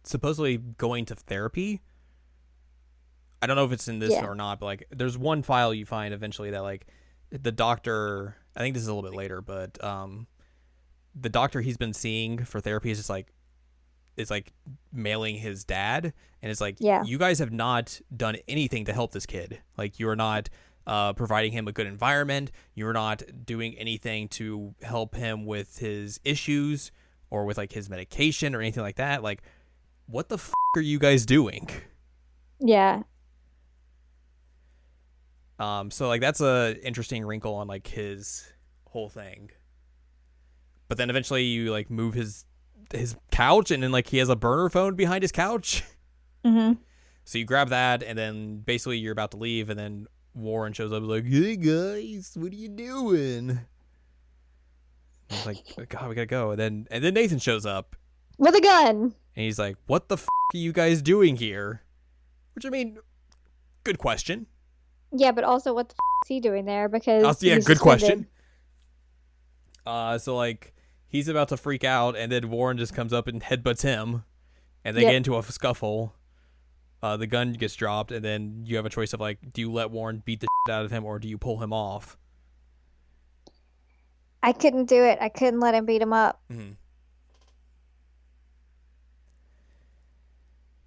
S1: supposedly going to therapy. I don't know if it's in this
S2: Yeah.
S1: or not, but like there's one file you find eventually that like the doctor, I think this is a little bit later, but the doctor he's been seeing for therapy is like mailing his dad, and it's like,
S2: Yeah.
S1: you guys have not done anything to help this kid. Like, you are not providing him a good environment. You're not doing anything to help him with his issues or with like his medication or anything like that. Like, what the are you guys doing?
S2: Yeah.
S1: So like that's a interesting wrinkle on like his whole thing. But then eventually you like move his couch, and then like he has a burner phone behind his couch. So you grab that, and then basically you're about to leave, and then Warren shows up like, "Hey guys, what are you doing?" And it's like, "God, we gotta go." And then Nathan shows up
S2: With a gun.
S1: and he's like, "What the are you guys doing here?" Which, I mean, good question.
S2: Yeah, but also what the is he doing there? Because
S1: Yeah,
S2: he's
S1: good
S2: suspended.
S1: question. So like he's about to freak out, and then Warren just comes up and headbutts him, and they get into a scuffle. The gun gets dropped, and then you have a choice of like, do you let Warren beat the shit out of him, or do you pull him off?
S2: I couldn't do it. I couldn't let him beat him up.
S1: And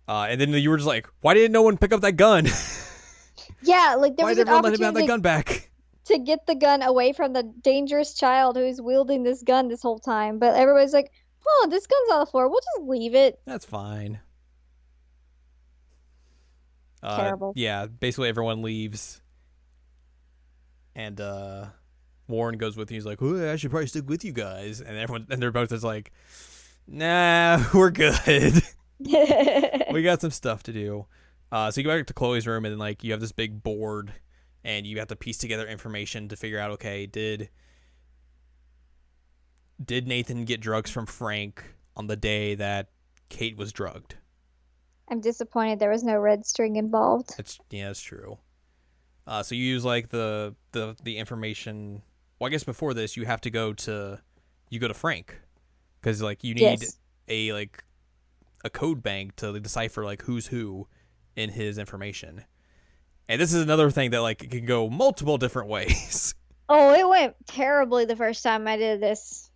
S1: then you were just like, why didn't no one pick up that gun?
S2: Yeah, like there
S1: Why
S2: was
S1: did
S2: an
S1: everyone let him have that
S2: opportunity
S1: gun back?
S2: to get the gun away from the dangerous child who's wielding this gun this whole time, but everybody's like, "Oh, this gun's on the floor. We'll just leave it."
S1: That's fine.
S2: Terrible.
S1: Yeah, basically everyone leaves, and Warren goes with you. He's like, "Oh, I should probably stick with you guys," and they're both just like, "Nah, we're good. We got some stuff to do." So you go back to Chloe's room, and then like you have this big board, and you have to piece together information to figure out, okay, did Nathan get drugs from Frank on the day that Kate was drugged?
S2: I'm disappointed there was no red string involved.
S1: That's true. So you use like the information. Well, I guess before this, you have to go to Frank, because like you need a code bank to decipher like who's who in his information. And this is another thing that like it can go multiple different ways.
S2: Oh, it went terribly the first time I did this.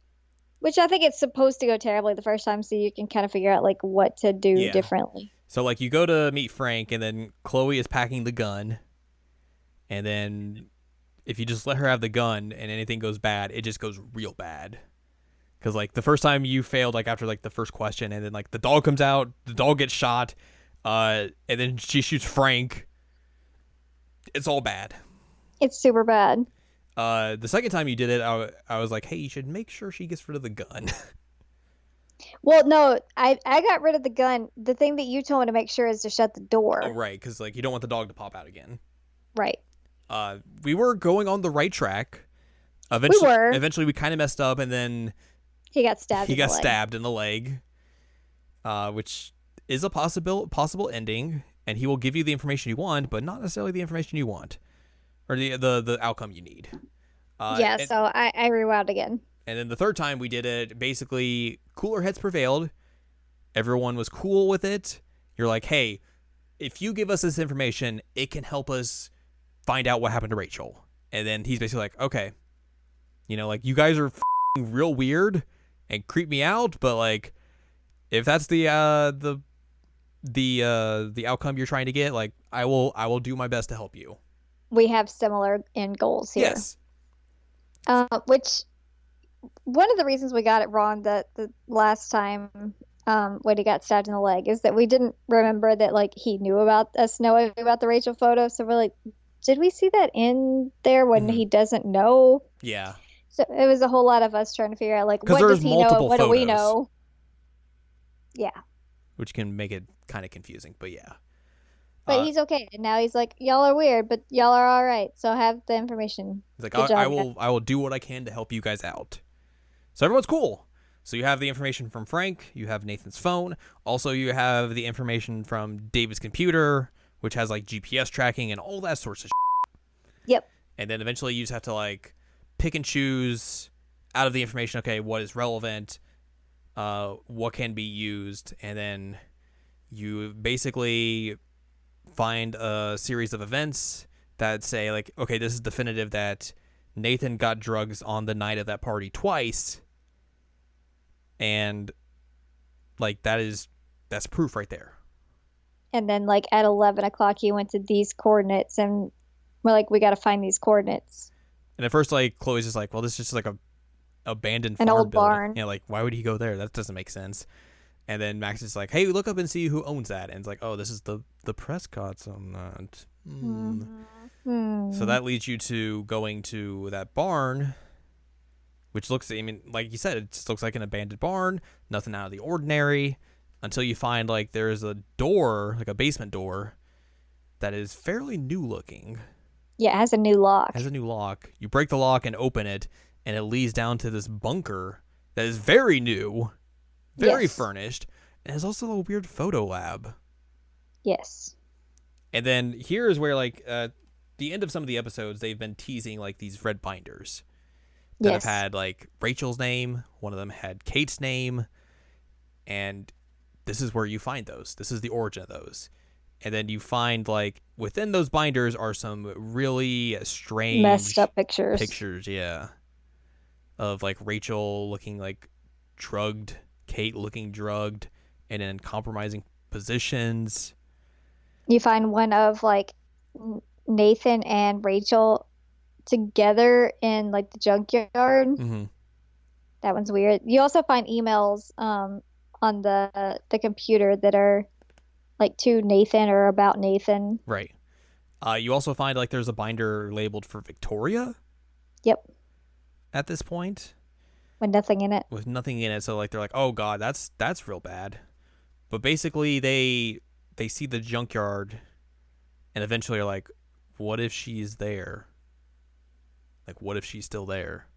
S2: Which I think it's supposed to go terribly the first time, so you can kind of figure out like what to do differently.
S1: So like you go to meet Frank, and then Chloe is packing the gun, and then if you just let her have the gun and anything goes bad, it just goes real bad. Because like the first time you failed, like after like the first question, and then like the dog comes out, the dog gets shot, and then she shoots Frank. It's all bad.
S2: It's super bad.
S1: The second time you did it, I was like, hey, you should make sure she gets rid of the gun.
S2: Well, no, I got rid of the gun. The thing that you told me to make sure is to shut the door.
S1: Oh, right, because like you don't want the dog to pop out again.
S2: Right.
S1: We were going on the right track. Eventually, we kind of messed up, and then
S2: he got stabbed.
S1: He got stabbed in the leg, which is a possible ending, and he will give you the information you want, but not necessarily the information you want, or the outcome you need.
S2: So I rewound again.
S1: And then the third time we did it, basically cooler heads prevailed. Everyone was cool with it. You're like, hey, if you give us this information, it can help us find out what happened to Rachel. And then he's basically like, okay, like you guys are real weird and creep me out, but like if that's the outcome you're trying to get, like I will do my best to help you.
S2: We have similar end goals here.
S1: Yes.
S2: Which one of the reasons we got it wrong the last time when he got stabbed in the leg is that we didn't remember that like he knew about us knowing about the Rachel photo. So we're like, did we see that in there when he doesn't know?
S1: Yeah.
S2: So it was a whole lot of us trying to figure out like what does he know and what do we know? Yeah.
S1: Which can make it kind of confusing, but yeah.
S2: But
S1: Uh,
S2: he's okay. And now he's like, y'all are weird, but y'all are all right. So have the information.
S1: he's like,
S2: Good
S1: I
S2: job, guys.
S1: will I will do what I can to help you guys out. So everyone's cool. So you have the information from Frank, you have Nathan's phone, also you have the information from David's computer, which has like GPS tracking and all that sorts of shit.
S2: Yep.
S1: And then eventually you just have to like pick and choose out of the information, okay, what is relevant, what can be used, and then you basically find a series of events that say like, okay, this is definitive that Nathan got drugs on the night of that party twice, and like that's proof right there.
S2: And then like at 11 o'clock, he went to these coordinates, and we're like, we got to find these coordinates.
S1: And at first, like Chloe's just like, well, this is just like a abandoned
S2: An
S1: farm
S2: old
S1: building.
S2: barn.
S1: Yeah, like why would he go there? That doesn't make sense. And then Max is like, hey, look up and see who owns that. And it's like, oh, this is the Prescotts on that. So that leads you to going to that barn, which looks, I mean, like you said, it just looks like an abandoned barn, nothing out of the ordinary, until you find like there's a door, like a basement door, that is fairly new looking.
S2: Yeah, it has a new lock.
S1: Has a new lock. You break the lock and open it, and it leads down to this bunker that is very new, very
S2: Yes.
S1: furnished, and there's also a weird photo lab.
S2: Yes.
S1: And then here's where like the end of some of the episodes, they've been teasing like these red binders that
S2: Yes.
S1: have had like Rachel's name, one of them had Kate's name, and this is where you find those. This is the origin of those. And then you find like within those binders are some really strange
S2: Messed up pictures.
S1: yeah, of like Rachel looking like drugged, Kate looking drugged, and in compromising positions.
S2: You find one of like Nathan and Rachel together in like the junkyard.
S1: Mm-hmm.
S2: That one's weird. You also find emails on the computer that are like to Nathan or about Nathan.
S1: Right. You also find like there's a binder labeled for Victoria.
S2: Yep.
S1: At this point,
S2: With nothing in it.
S1: with nothing in it, so like they're like, oh god, that's real bad. But basically, they see the junkyard, and eventually are like, what if she's there? Like, what if she's still there?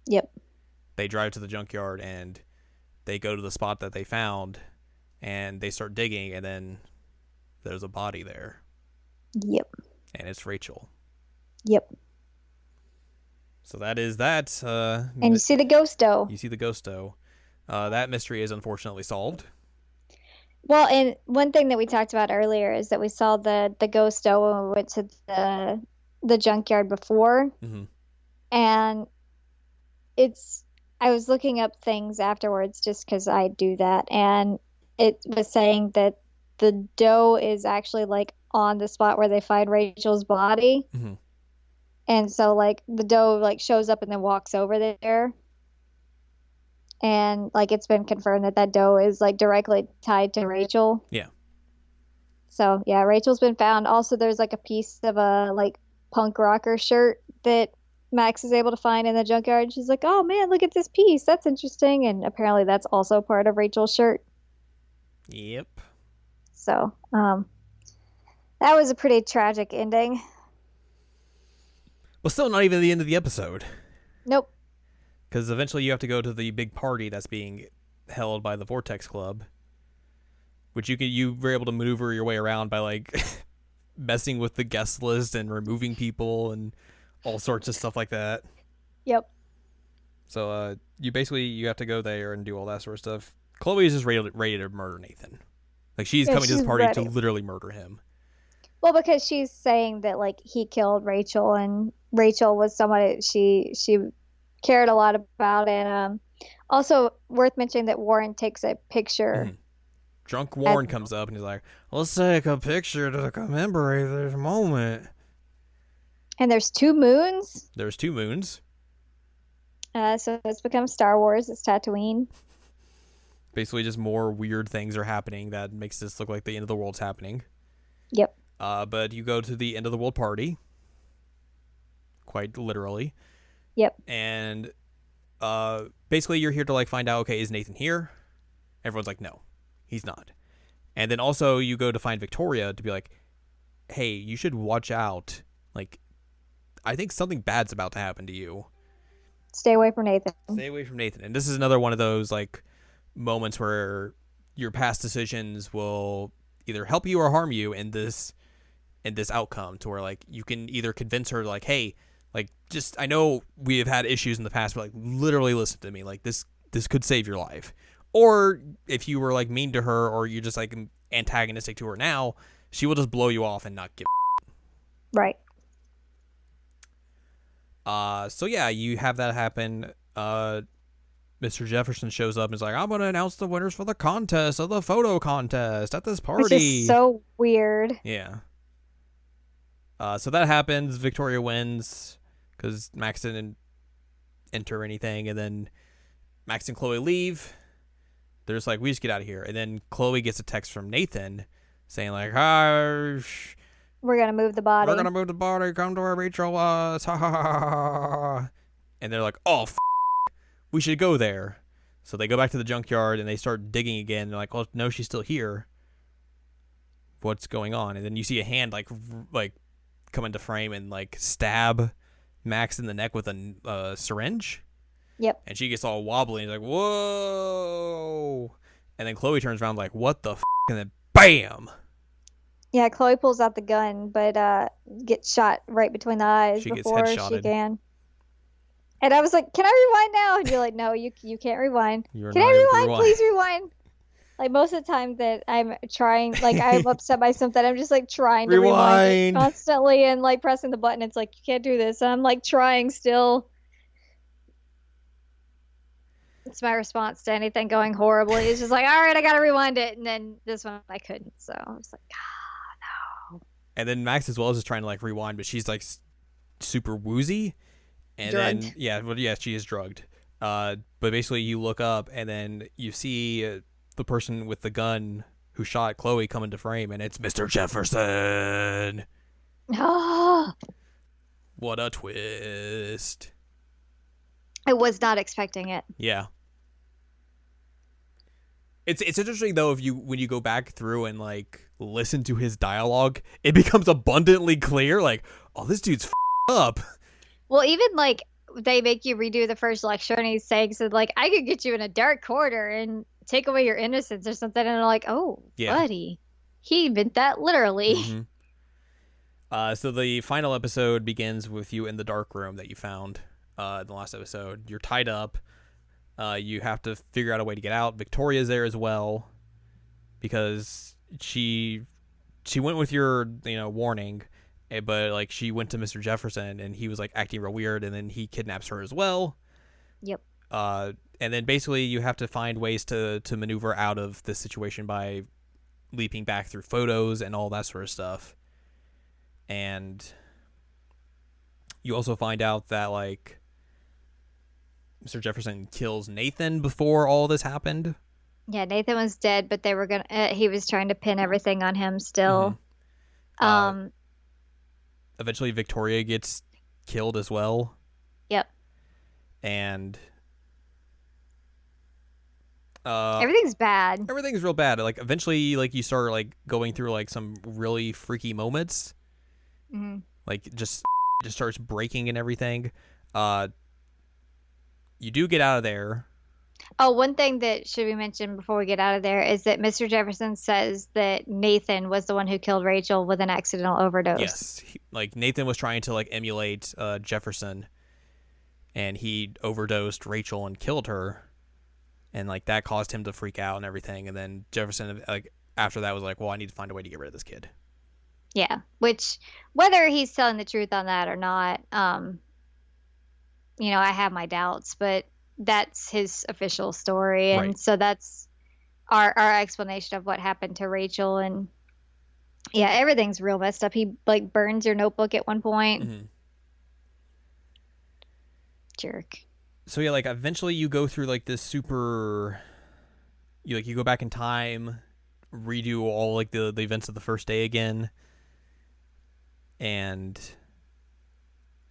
S2: Yep.
S1: They drive to the junkyard and they go to the spot that they found, and they start digging, and then there's a body there,
S2: Yep.
S1: and it's Rachel.
S2: Yep.
S1: So that is that.
S2: And you see the ghosto.
S1: You see the ghosto. That mystery is unfortunately solved.
S2: Well, and one thing that we talked about earlier is that we saw the ghosto when we went to the junkyard before.
S1: Mm-hmm.
S2: And I was looking up things afterwards just because I do that, and it was saying that the doe is actually like on the spot where they find Rachel's body.
S1: Mm-hmm.
S2: And so like the doe like shows up and then walks over there. And like it's been confirmed that that doe is like directly tied to Rachel.
S1: Yeah.
S2: So yeah, Rachel's been found. Also, there's like a piece of a like punk rocker shirt that Max is able to find in the junkyard. She's like, "Oh man, look at this piece. That's interesting." And apparently, that's also part of Rachel's shirt.
S1: Yep.
S2: So that was a pretty tragic ending.
S1: Well, still not even the end of the episode,
S2: Nope.
S1: because eventually you have to go to the big party that's being held by the Vortex Club, which you were able to maneuver your way around by like messing with the guest list and removing people and all sorts of stuff like that.
S2: Yep.
S1: So you have to go there and do all that sort of stuff. Chloe is just ready to murder Nathan. Like she's
S2: Yeah,
S1: coming to this
S2: she's
S1: party
S2: ready.
S1: to literally murder him.
S2: Well, because she's saying that like he killed Rachel, and Rachel was somebody she cared a lot about, and also worth mentioning that Warren takes a picture.
S1: Mhm. Drunk Warren comes up and he's like, "Let's take a picture to commemorate this moment."
S2: And there's 2 moons.
S1: There's 2 moons.
S2: So it's become Star Wars. It's Tatooine.
S1: Basically, just more weird things are happening that makes this look like the end of the world's happening.
S2: Yep.
S1: But you go to the end of the world party, quite literally.
S2: Yep.
S1: And basically, you're here to like find out, okay, is Nathan here? Everyone's like, no, he's not. And then also you go to find Victoria to be like, hey, you should watch out. Like, I think something bad's about to happen to you.
S2: Stay away from Nathan.
S1: Stay away from Nathan. And this is another one of those like moments where your past decisions will either help you or harm you in this outcome, to where like you can either convince her like, hey, like, just, I know we have had issues in the past, but like literally listen to me. Like, this could save your life. Or if you were like mean to her, or you're just like antagonistic to her now, she will just blow you off and not give.
S2: Right.
S1: So yeah, you have that happen. Mr. Jefferson shows up and is like, I'm going to announce the winners for the contest, of the photo contest at this party.
S2: Which is so weird.
S1: Yeah. So that happens. Victoria wins because Max didn't enter anything. And then Max and Chloe leave. They're just like, we just get out of here. And then Chloe gets a text from Nathan saying like, hi,
S2: We're going to move the body.
S1: we're going to move the body. Come to where Rachel was. Ha ha ha. And they're like, oh, we should go there. So they go back to the junkyard and they start digging again. They're like, oh, no, she's still here. What's going on? And then you see a hand like come into frame and like stab Max in the neck with a syringe.
S2: Yep.
S1: And she gets all wobbly and like, whoa. And then Chloe turns around like, what the f? And then bam.
S2: Yeah, Chloe pulls out the gun, but gets shot right between the eyes
S1: She gets
S2: before she
S1: headshotted.
S2: can. And I was like, can I rewind now? And you're like, no, you can't rewind.
S1: You're
S2: Can
S1: not
S2: I
S1: able to
S2: rewind? Please rewind. Like, most of the time that I'm trying, like, I'm upset by something, I'm just, like, trying to rewind it constantly and, like, pressing the button. It's like, you can't do this. And I'm, like, trying still. It's my response to anything going horribly. It's just like, all right, I got to rewind it. And then this one I couldn't. So I was like, no.
S1: And then Max as well is just trying to like rewind, but she's like super woozy. And
S2: Drugged.
S1: then, yeah, she is drugged. But basically you look up and then you see the person with the gun who shot Chloe come into frame, and it's Mr. Jefferson.
S2: Oh,
S1: What a twist.
S2: I was not expecting it.
S1: Yeah. It's interesting though, when you go back through and like listen to his dialogue, it becomes abundantly clear like, oh, this dude's up.
S2: Well, even like they make you redo the first lecture, and he's saying so like, I could get you in a dark corner and take away your innocence or something, and I'm like, oh,
S1: yeah,
S2: buddy, he meant that literally.
S1: Mm-hmm. So the final episode begins with you in the dark room that you found in the last episode. You're tied up. You have to figure out a way to get out. Victoria's there as well because she went with your warning, but like she went to Mr. Jefferson and he was like acting real weird, and then he kidnaps her as well.
S2: Yep.
S1: And then basically you have to find ways to maneuver out of this situation by leaping back through photos and all that sort of stuff. And you also find out that like Mr. Jefferson kills Nathan before all this happened.
S2: Yeah, Nathan was dead, but they were he was trying to pin everything on him still.
S1: Mm-hmm. Eventually Victoria gets killed as well.
S2: Yep.
S1: And
S2: everything's bad.
S1: Everything's real bad. Like eventually like you start like going through like some really freaky moments.
S2: Mm-hmm.
S1: Like just starts breaking and everything. You do get out of there.
S2: Oh, one thing that should be mentioned before we get out of there is that Mr. Jefferson says that Nathan was the one who killed Rachel with an accidental overdose.
S1: Yes. Like Nathan was trying to like emulate Jefferson, and he overdosed Rachel and killed her. And like that caused him to freak out and everything. And then Jefferson like after that was like, well, I need to find a way to get rid of this kid.
S2: Yeah, which whether he's telling the truth on that or not, I have my doubts, but that's his official story, and
S1: right.
S2: So that's our explanation of what happened to Rachel. And yeah, everything's real messed up. He like burns your notebook at one point.
S1: Mm-hmm.
S2: Jerk.
S1: So yeah, like eventually you go through like this super, you go back in time, redo all like the events of the first day again, and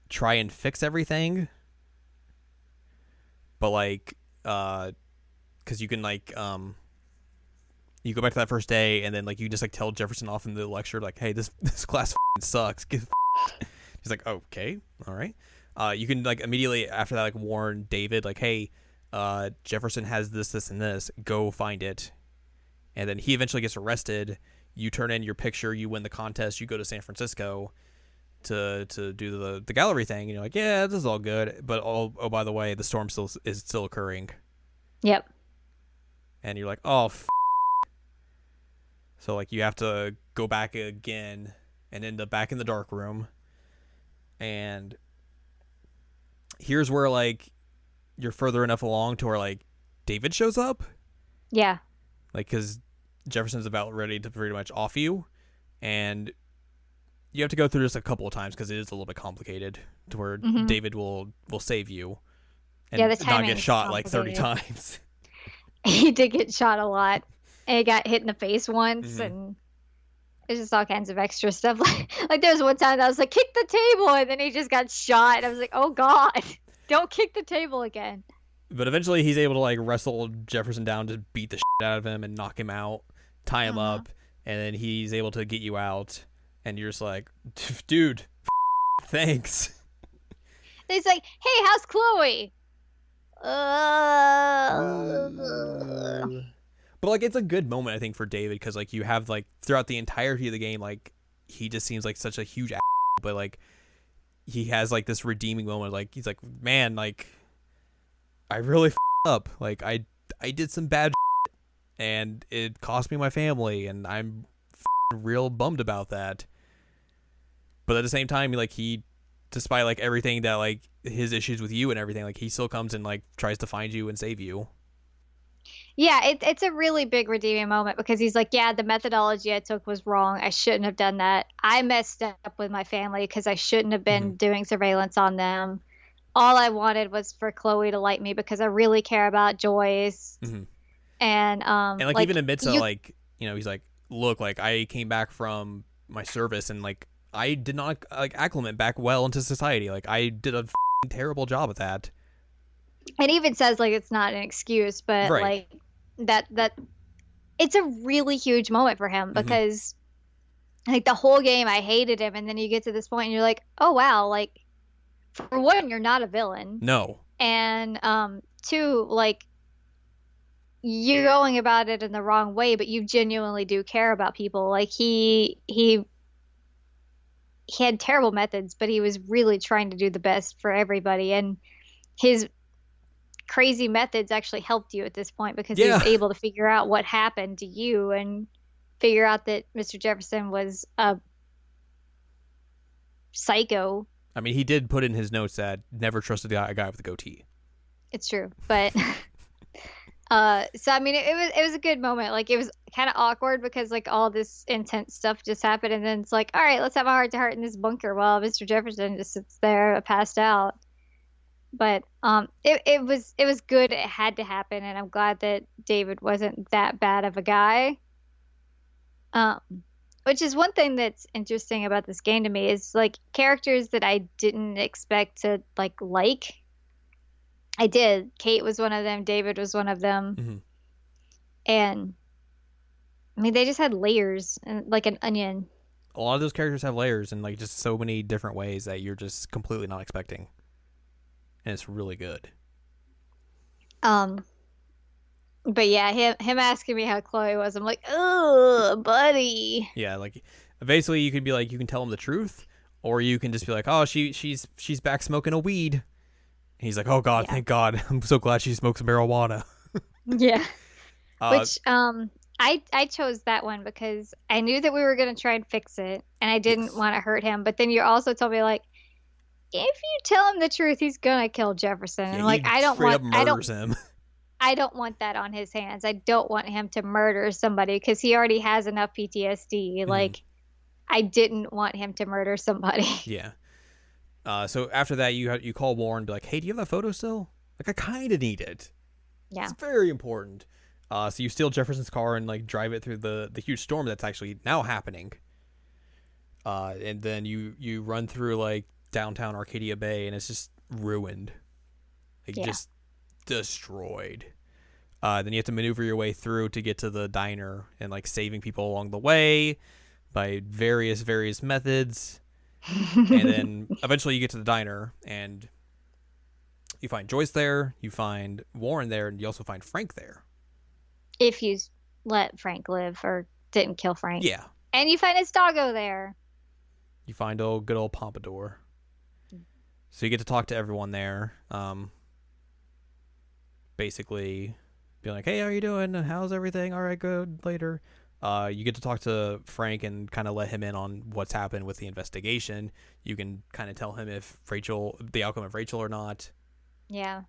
S1: try and fix everything. But like, because you can You go back to that first day, and then like you just like tell Jefferson off in the lecture, like, "Hey, this class sucks." He's like, "Okay, all right." You can like immediately after that like warn David, like, "Hey, Jefferson has this, and this. Go find it." And then he eventually gets arrested. You turn in your picture. You win the contest. You go to San Francisco to do the gallery thing, and you're like, "Yeah, this is all good." But oh by the way, the storm is still occurring.
S2: Yep.
S1: And you're like, "Oh." So like you have to go back again and end up back in the dark room. And here's where like you're further enough along to where like David shows up.
S2: Yeah.
S1: Like because Jefferson's about ready to pretty much off you, and you have to go through this a couple of times because it is a little bit complicated to where David will save you and
S2: the
S1: not get shot like 30
S2: complicated.
S1: times.
S2: He did get shot a lot. And he got hit in the face once, and there's just all kinds of extra stuff. Like there was one time that I was like, kick the table, and then he just got shot. And I was like, oh God, don't kick the table again.
S1: But eventually he's able to like wrestle Jefferson down, to beat the shit out of him and knock him out, tie him up, and then he's able to get you out, and you're just like, dude, thanks.
S2: And he's like, hey, how's Chloe?
S1: But like it's a good moment I think for David because like you have like throughout the entirety of the game like he just seems like such a huge but like he has like this redeeming moment, like he's like, man, like I really up, like I did some bad and it cost me my family and I'm real bummed about that. But at the same time, like he, despite like everything that like his issues with you and everything, like he still comes and like tries to find you and save you.
S2: Yeah, it's a really big redeeming moment because he's like, yeah, the methodology I took was wrong. I shouldn't have done that. I messed up with my family because I shouldn't have been doing surveillance on them. All I wanted was for Chloe to like me because I really care about Joyce. And
S1: like even admits that like, you know, he's like, look, like I came back from my service and like I did not like acclimate back well into society. Like I did a terrible job at that.
S2: It even says like it's not an excuse, but
S1: right.
S2: like that it's a really huge moment for him because like the whole game I hated him, and then you get to this point and you're like, oh wow, like for one, you're not a villain.
S1: No.
S2: And two, like you're going about it in the wrong way, but you genuinely do care about people. Like he had terrible methods, but he was really trying to do the best for everybody, and his crazy methods actually helped you at this point because he was able to figure out what happened to you and figure out that Mr. Jefferson was a psycho.
S1: I mean, he did put in his notes that never trusted a guy with a goatee.
S2: It's true, but so I mean, it was a good moment. Like it was kind of awkward because like all this intense stuff just happened, and then it's like, all right, let's have a heart to heart in this bunker while Mr. Jefferson just sits there passed out. But it was good. It had to happen, and I'm glad that David wasn't that bad of a guy. Which is one thing that's interesting about this game to me is like characters that I didn't expect to like. I did. Kate was one of them. David was one of them. And I mean, they just had layers and like an onion.
S1: A lot of those characters have layers in like just so many different ways that you're just completely not expecting. And it's really good.
S2: But yeah, him asking me how Chloe was, I'm like, oh, buddy.
S1: Yeah, like basically you can be like, you can tell him the truth, or you can just be like, oh, she's back smoking a weed. And he's like, oh God, thank God, I'm so glad she smokes marijuana.
S2: Yeah. Which I chose that one because I knew that we were gonna try and fix it, and I didn't want to hurt him. But then you also told me like, if you tell him the truth, he's gonna kill Jefferson. And like, I don't want that on his hands. I don't want him to murder somebody because he already has enough PTSD. Like, I didn't want him to murder somebody.
S1: Yeah. So after that, you call Warren and be like, hey, do you have that photo still? Like, I kind of need it.
S2: Yeah.
S1: It's very important. So you steal Jefferson's car and like drive it through the huge storm that's actually now happening. And then you run through like downtown Arcadia Bay and it's just ruined. Like just destroyed. Then you have to maneuver your way through to get to the diner and like saving people along the way by various methods. And then eventually you get to the diner and you find Joyce there, you find Warren there, and you also find Frank there.
S2: If you let Frank live or didn't kill Frank.
S1: Yeah.
S2: And you find his doggo there.
S1: You find old good old Pompadour. So you get to talk to everyone there. Basically being like, hey, how are you doing? How's everything? All right, good. Later. You get to talk to Frank and kind of let him in on what's happened with the investigation. You can kind of tell him if the outcome of Rachel or not.
S2: Yeah.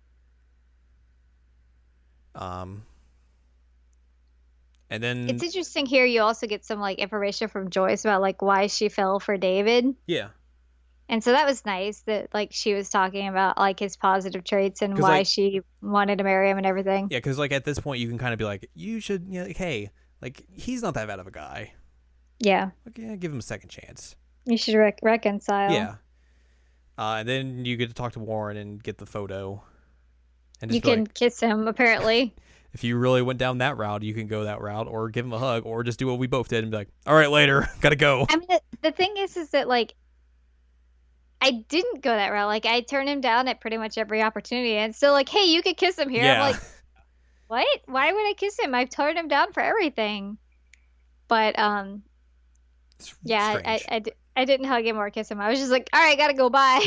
S1: And then
S2: It's interesting here. You also get some like information from Joyce about like why she fell for David.
S1: yeah,
S2: And so that was nice that like she was talking about like his positive traits and why
S1: like,
S2: she wanted to marry him and everything.
S1: yeah, because like at this point you can kind of be like, you should, like, hey, like he's not that bad of a guy.
S2: Yeah.
S1: Like, yeah, give him a second chance.
S2: You should reconcile.
S1: Yeah. And then you get to talk to Warren and get the photo. And
S2: You
S1: just be
S2: can
S1: like,
S2: kiss him apparently.
S1: if you really went down that route, you can go that route, or give him a hug, or just do what we both did and be like, all right, later, gotta go.
S2: I mean, the thing is that like I didn't go that route. Like I turned him down at pretty much every opportunity, and so like, hey, you could kiss him here.
S1: Yeah.
S2: I'm like, what? Why would I kiss him? I've turned him down for everything. But yeah, I didn't hug him or kiss him. I was just like, all right, gotta go. Bye.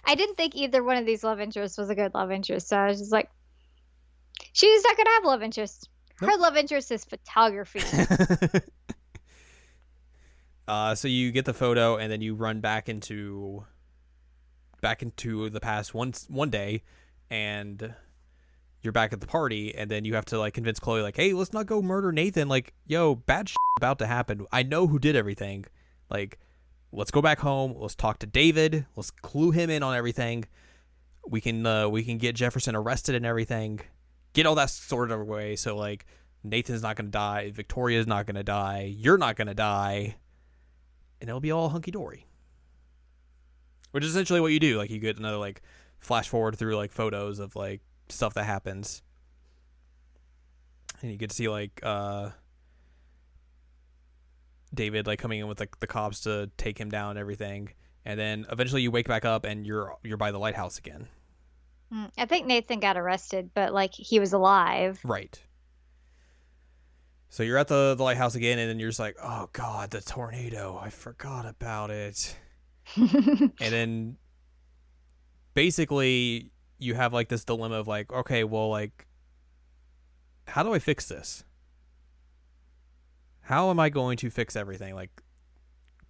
S2: I didn't think either one of these love interests was a good love interest, so I was just like, she's not gonna have love interest. Her
S1: Nope.
S2: love interest is photography.
S1: So you get the photo and then you run back into the past one day, and you're back at the party, and then you have to like convince Chloe like, hey, let's not go murder Nathan. Like, yo, bad shit about to happen. I know who did everything. Like, let's go back home. Let's talk to David. Let's clue him in on everything. We can get Jefferson arrested and everything. Get all that sorted away. So like, Nathan's not gonna die. Victoria's not gonna die. You're not gonna die. And it'll be all hunky dory. Which is essentially what you do. Like, you get another like flash forward through like photos of like stuff that happens, and you get to see like David like coming in with like the cops to take him down and everything, and then eventually you wake back up and you're by the lighthouse again.
S2: I think Nathan got arrested, but like he was alive.
S1: Right. So you're at the lighthouse again, and then you're just like, oh god, the tornado, I forgot about it. And then basically you have like this dilemma of like, okay, well, like, how do I fix this? How am I going to fix everything? Like,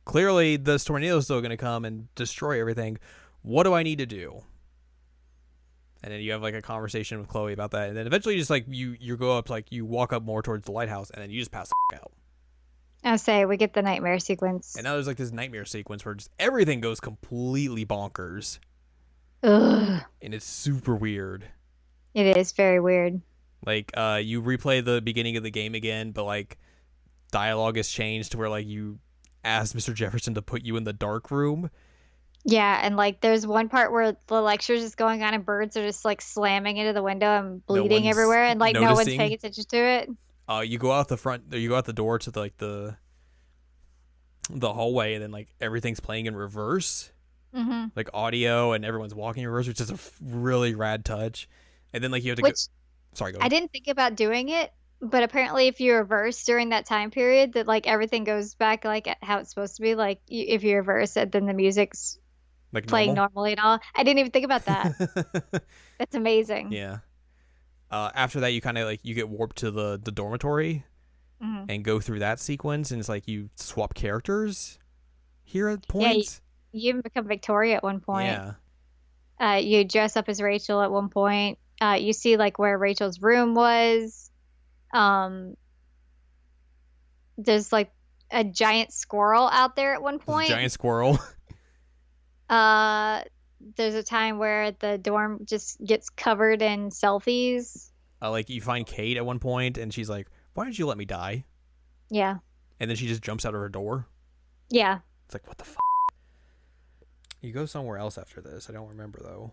S1: clearly this tornado is still going to come and destroy everything. What do I need to do? And then you have like a conversation with Chloe about that, and then eventually just like you go up, like you walk up more towards the lighthouse, and then you just pass the out.
S2: I'll say we get the nightmare sequence.
S1: And now there's like this nightmare sequence where just everything goes completely bonkers.
S2: Ugh.
S1: And it's super weird.
S2: It is very weird.
S1: Like, you replay the beginning of the game again, but like dialogue has changed to where like you ask Mr. Jefferson to put you in the dark room.
S2: Yeah, and like there's one part where the lecture's just going on and birds are just like slamming into the window and bleeding everywhere, and like no one's
S1: noticing.
S2: paying attention to it.
S1: You go out you go out the door to the hallway, and then like everything's playing in reverse, like audio, and everyone's walking in reverse, which is a really rad touch. And then like you have to sorry, go ahead.
S2: I didn't think about doing it, but apparently if you reverse during that time period, that like everything goes back like how it's supposed to be. Like if you reverse it, then the music's
S1: like
S2: playing normally and all. I didn't even think about that. That's amazing.
S1: Yeah. After that, you kind of like you get warped to the dormitory and go through that sequence, and it's like you swap characters here at points.
S2: Yeah, you even become Victoria at one point.
S1: Yeah.
S2: You dress up as Rachel at one point. You see like where Rachel's room was. There's like a giant squirrel out there at one point.
S1: Giant squirrel.
S2: There's a time where the dorm just gets covered in selfies.
S1: Like you find Kate at one point, and she's like, "Why didn't you let me die?"
S2: Yeah.
S1: And then she just jumps out of her door.
S2: Yeah.
S1: It's like, what the f***? You go somewhere else after this. I don't remember though.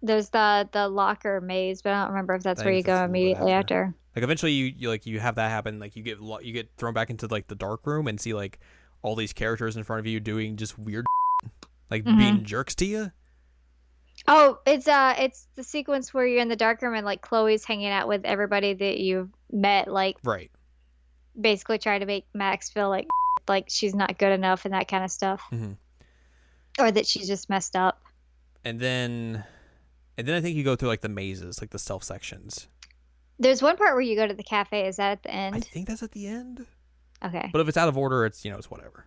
S2: There's the locker maze, but I don't remember if
S1: I
S2: that's where
S1: think
S2: you go
S1: that's a little bit
S2: immediately
S1: after.
S2: after.
S1: Like eventually you have that happen. Like you get thrown back into like the dark room and see like all these characters in front of you doing just weird like
S2: Hmm.
S1: being jerks to you.
S2: Oh, it's the sequence where you're in the dark room and like Chloe's hanging out with everybody that you've met, like
S1: Right.
S2: basically trying to make Max feel like she's not good enough and that kind of stuff,
S1: Mm-hmm.
S2: or that she's just messed up.
S1: And then I think you go through like the mazes, like the stealth sections.
S2: There's one part where you go to the cafe. Is that at the
S1: I
S2: end?
S1: think that's at the end.
S2: Okay.
S1: But if it's out of order, it's it's whatever.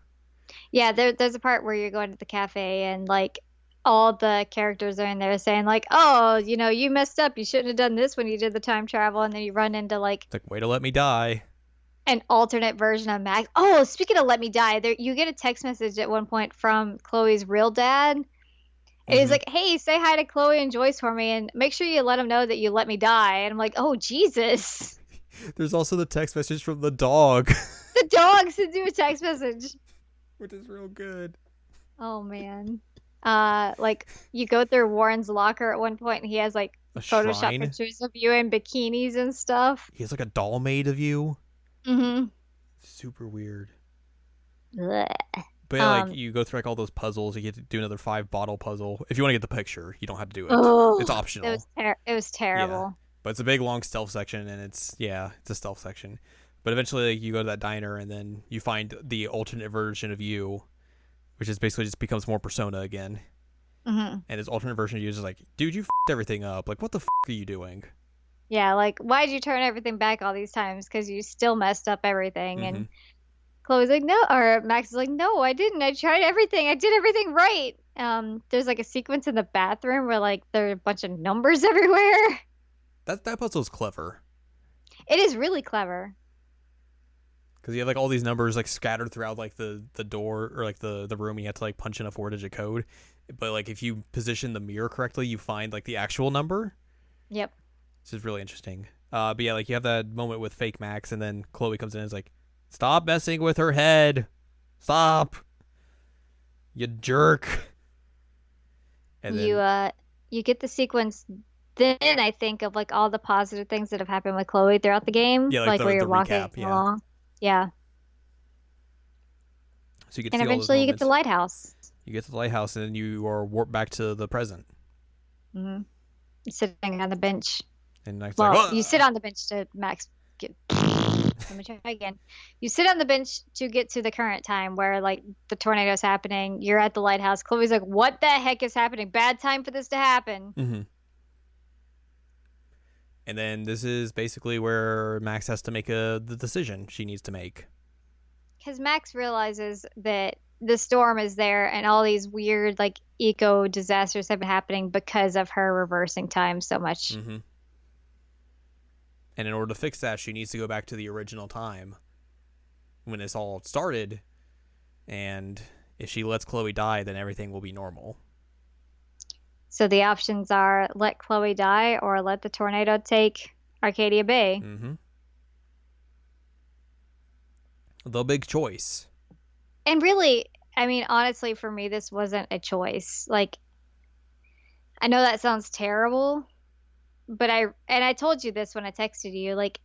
S2: Yeah, there's a part where you're going to the cafe and like all the characters are in there saying like, "Oh, you messed up. You shouldn't have done this when you did the time travel." And then you run into like
S1: It's like way to let me die.
S2: an alternate version of Max. Oh, speaking of Let Me Die, there you get a text message at one point from Chloe's real dad. And he's
S1: Mm-hmm.
S2: like, "Hey, say hi to Chloe and Joyce for me and make sure you let them know that you let me die." And I'm like, "Oh, Jesus."
S1: There's also the text message from the dog,
S2: The dog sends you a text message.
S1: which is real good.
S2: Oh man. Like you go through Warren's locker at one point and he has like
S1: A
S2: Photoshop
S1: shrine.
S2: pictures of you in bikinis and stuff.
S1: He has like a doll made of you.
S2: Mm-hmm.
S1: Super weird.
S2: Blech.
S1: But yeah, like
S2: Um,
S1: you go through like all those puzzles, you get to do another 5 bottle puzzle. If you want to get the picture, you don't have to do it.
S2: oh,
S1: It's optional.
S2: it was
S1: Yeah.
S2: terrible.
S1: But it's a big long stealth section and it's a stealth section. But eventually like, you go to that diner and then you find the alternate version of you, which is basically just becomes more persona again.
S2: Hmm.
S1: And this alternate version of you is just like, dude, you f***ed everything up. Like, what the are you doing?
S2: Yeah, like why'd you turn everything back all these times? Because you still messed up everything.
S1: Mm-hmm.
S2: And Chloe's like, no, or Max is like, no, I didn't. I tried everything. I did everything right. There's like a sequence in the bathroom where like there are a bunch of numbers everywhere.
S1: That puzzle's clever.
S2: It is really clever.
S1: Because you have like all these numbers like scattered throughout like the door or like the room. You have to like punch in a 4-digit code. But like if you position the mirror correctly, you find like the actual number.
S2: Yep.
S1: This is really interesting. But yeah, like you have that moment with fake Max, and then Chloe comes in and is like, "Stop messing with her head, stop, you jerk." And
S2: You
S1: then
S2: you get the sequence then I think of like all the positive things that have happened with Chloe throughout the game,
S1: yeah, like
S2: like where
S1: the
S2: you're walking
S1: recap, yeah.
S2: along. Yeah.
S1: So you get to
S2: And
S1: see all those
S2: eventually you get the
S1: moments.
S2: lighthouse.
S1: You get to the lighthouse, and then you are warped back to the present.
S2: Hmm. Sitting on the bench.
S1: And it's like,
S2: Well, you sit
S1: "Ugh!"
S2: on the bench to max get let me try again. You sit on the bench to get to the current time where like the tornado's happening. You're at the lighthouse. Chloe's like, "What the heck is happening? Bad time for this to happen."
S1: Mm-hmm. And then this is basically where Max has to make the decision she needs to make.
S2: Because Max realizes that the storm is there and all these weird like eco disasters have been happening because of her reversing time so much.
S1: Mm-hmm. And in order to fix that, she needs to go back to the original time when this all started. And if she lets Chloe die, then everything will be normal.
S2: So the options are let Chloe die or let the tornado take Arcadia Bay.
S1: Mm-hmm. The big choice.
S2: And really, I mean, honestly, for me, this wasn't a choice. Like, I know that sounds terrible, but I told you this when I texted you, like,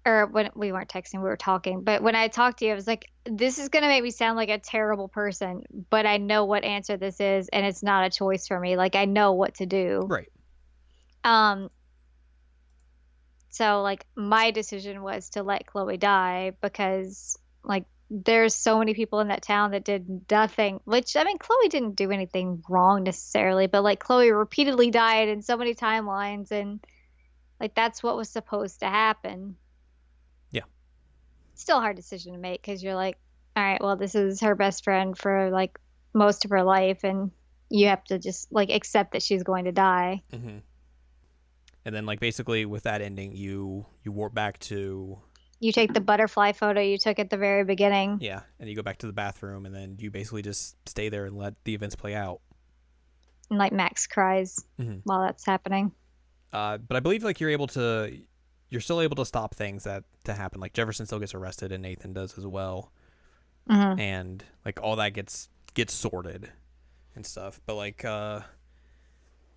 S2: or when we weren't texting, we were talking. But when I talked to you, I was like, this is gonna make me sound like a terrible person, but I know what answer this is, and it's not a choice for me. Like, I know what to do.
S1: Right.
S2: Um, so like my decision was to let Chloe die because like there's so many people in that town that did nothing, which I mean Chloe didn't do anything wrong necessarily, but like Chloe repeatedly died in so many timelines and like that's what was supposed to happen.
S1: Yeah.
S2: Still a hard decision to make because you're like, all right, well this is her best friend for like most of her life and you have to just like accept that she's going to die.
S1: Mm-hmm. And then, like, basically with that ending, you warp back to...
S2: You take the butterfly photo you took at the very beginning.
S1: Yeah, and you go back to the bathroom, and then you basically just stay there and let the events play out.
S2: And like Max cries while that's happening.
S1: But I believe, like, you're still able to stop things to happen. Like, Jefferson still gets arrested, and Nathan does as well.
S2: Mm-hmm.
S1: And, like, all that gets sorted and stuff. But, like,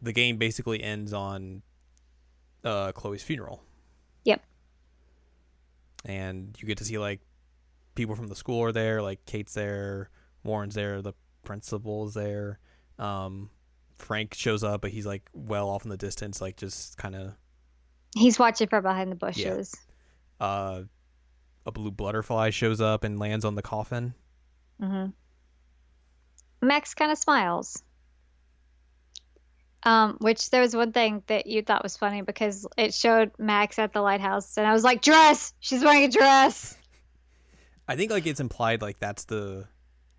S1: the game basically ends on Chloe's funeral,
S2: Yep.
S1: and you get to see like people from the school are there, like Kate's there, Warren's there, the principal's there. Um, Frank shows up, but he's like well off in the distance, like just kind of
S2: He's watching from behind the
S1: yeah.
S2: bushes.
S1: Uh, a blue butterfly shows up and lands on the coffin.
S2: Hmm. Max kind of smiles. Which there was one thing that you thought was funny because it showed Max at the lighthouse, and I was like, "Dress! She's wearing a dress."
S1: I think like it's implied like that's the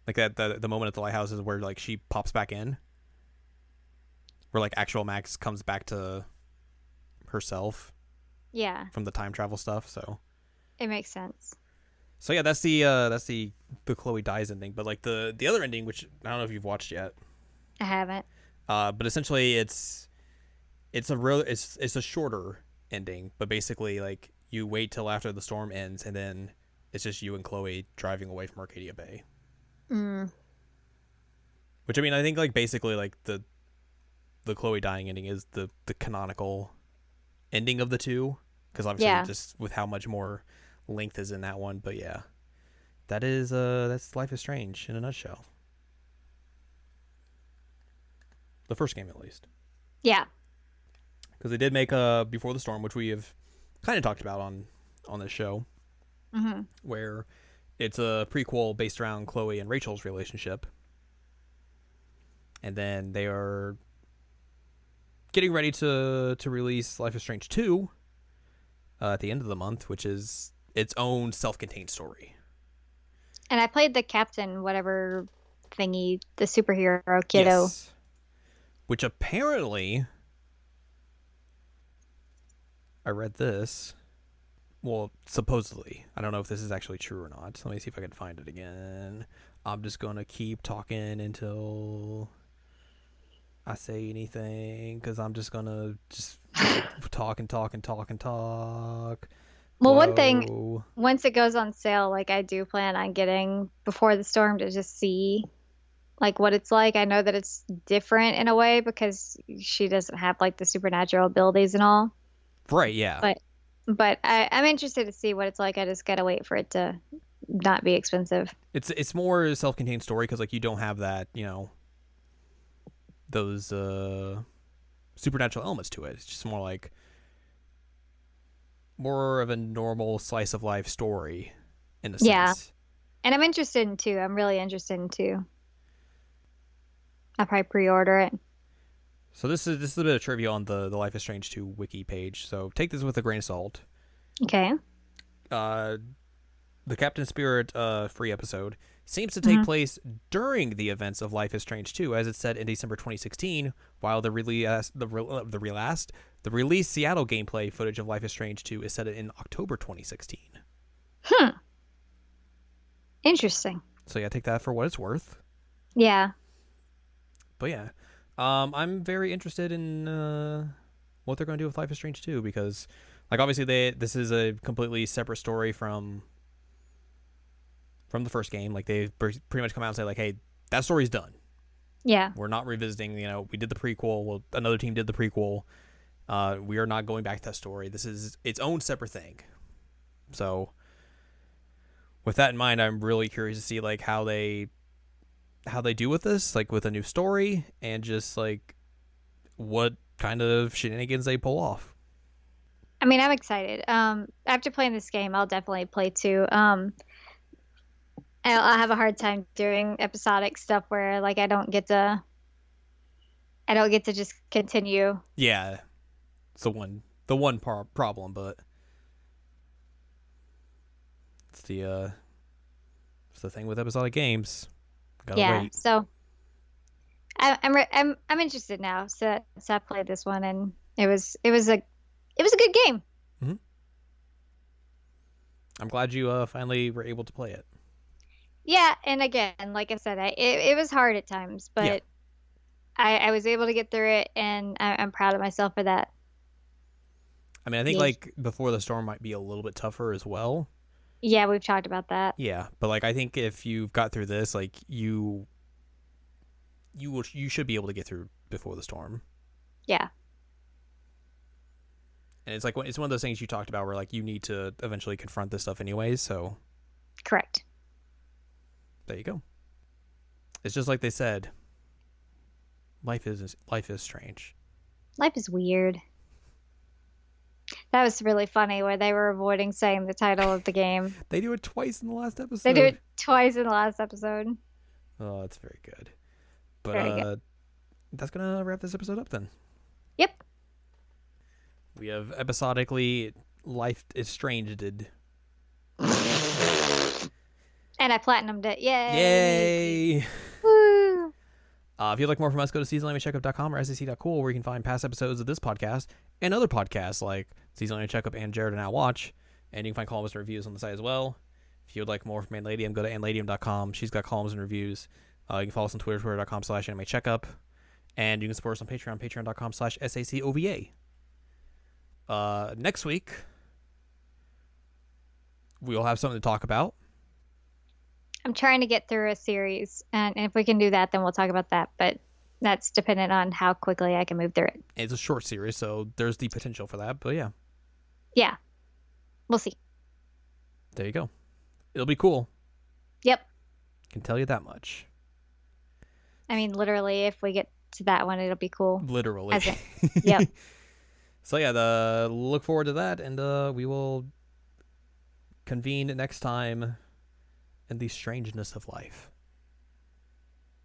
S1: like that the moment at the lighthouse is where like she pops back in, where like actual Max comes back to herself
S2: Yeah,
S1: from the time travel stuff.
S2: it makes sense.
S1: So yeah, that's the Chloe dies ending. But like the other ending, which I don't know if you've watched yet.
S2: I haven't.
S1: But essentially it's a shorter ending. But basically like you wait till after the storm ends, and then it's just you and Chloe driving away from Arcadia Bay.
S2: Mm,
S1: Which I mean, I think like basically like the Chloe dying ending is the canonical ending of the two, because obviously
S2: yeah.
S1: just with how much more length is in that one. But yeah, that's Life is Strange in a nutshell. The first game at least,
S2: Yeah.
S1: because they did make Before the Storm, which we have kind of talked about on this show,
S2: Hmm.
S1: where it's a prequel based around Chloe and Rachel's relationship, and then they are getting ready to release Life is Strange 2 at the end of the month, which is its own self-contained story.
S2: And I played the captain, whatever thingy, the superhero kiddo.
S1: Yes. Which apparently, I read this. Well, supposedly. I don't know if this is actually true or not. Let me see if I can find it again. I'm just going to keep talking until I say anything, because I'm just going to just talk and talk and talk and talk.
S2: Well, one thing,
S1: Whoa.
S2: once it goes on sale, like I do plan on getting Before the Storm to just see like what it's like. I know that it's different in a way because she doesn't have like the supernatural abilities and all.
S1: Right, yeah.
S2: But I'm interested to see what it's like. I just gotta wait for it to not be expensive.
S1: It's more a self-contained story, because like you don't have that, those supernatural elements to it. It's just more like more of a normal slice of life story in a
S2: Yeah.
S1: sense.
S2: And I'm interested in two. I'm really interested in two. I'll probably pre-order it.
S1: So this is a bit of trivia on the Life is Strange 2 wiki page. So take this with a grain of salt.
S2: Okay.
S1: Uh, the Captain Spirit free episode seems to take
S2: Hmm.
S1: place during the events of Life is Strange 2, as it said in December 2016, while the released Seattle gameplay footage of Life is Strange 2 is set in October 2016.
S2: Hmm. Interesting.
S1: So yeah, take that for what it's worth.
S2: Yeah.
S1: But yeah, I'm very interested in what they're going to do with Life is Strange 2, because, like, obviously this is a completely separate story from the first game. Like, they've pretty much come out and say, like, hey, that story's done.
S2: Yeah.
S1: We're not revisiting. We did the prequel. Well, another team did the prequel. We are not going back to that story. This is its own separate thing. So, with that in mind, I'm really curious to see like how they do with this, like with a new story, and just like what kind of shenanigans they pull off.
S2: I mean, I'm excited. After playing this game, I'll definitely play two. I'll have a hard time doing episodic stuff where like I don't get to just continue.
S1: Yeah, it's the one problem, but it's the thing with episodic games. Gotta
S2: Yeah.
S1: wait.
S2: So I'm interested now. So I played this one and it was a good game.
S1: Mm-hmm. I'm glad you finally were able to play it.
S2: Yeah, and again, like I said, it was hard at times,
S1: Yeah.
S2: but I was able to get through it, and I'm proud of myself for that.
S1: I mean, I think
S2: Yeah,
S1: like Before the Storm might be a little bit tougher as well.
S2: yeah, we've talked about that.
S1: Yeah, but like I think if you've got through this, like you should be able to get through Before the Storm.
S2: Yeah,
S1: And it's like it's one of those things you talked about where like you need to eventually confront this stuff anyways. So
S2: correct.
S1: there you go. It's just like they said. Life is strange.
S2: Life is weird. That was really funny where they were avoiding saying the title of the game.
S1: They do it twice in the last
S2: They do
S1: episode.
S2: it twice in the last episode.
S1: Oh, that's very good. But
S2: Very good.
S1: that's gonna wrap this episode up then.
S2: Yep.
S1: We have episodically life estranged.
S2: And I platinumed it. Yay!
S1: Yay!
S2: Woo!
S1: If you'd like more from us, go to seasonlanguagecheckup.com or sec.cool, where you can find past episodes of this podcast and other podcasts like Season Language Checkup and Jared and Now Watch. And you can find columns and reviews on the site as well. If you would like more from Anladium, go to anladium.com. She's got columns and reviews. You can follow us on Twitter, twitter.com/animecheckup. And you can support us on Patreon, patreon.com/SACOVA. Next week, we'll have something to talk about.
S2: I'm trying to get through a series, and if we can do that, then we'll talk about that. But that's dependent on how quickly I can move through it.
S1: It's a short series, so there's the potential for that. But yeah,
S2: Yeah, we'll see.
S1: there you go. It'll be cool.
S2: Yep.
S1: Can tell you that much.
S2: I mean, literally, if we get to that one, it'll be cool.
S1: Literally.
S2: Yep.
S1: So yeah, look forward to that, and we will convene next time in the strangeness of life.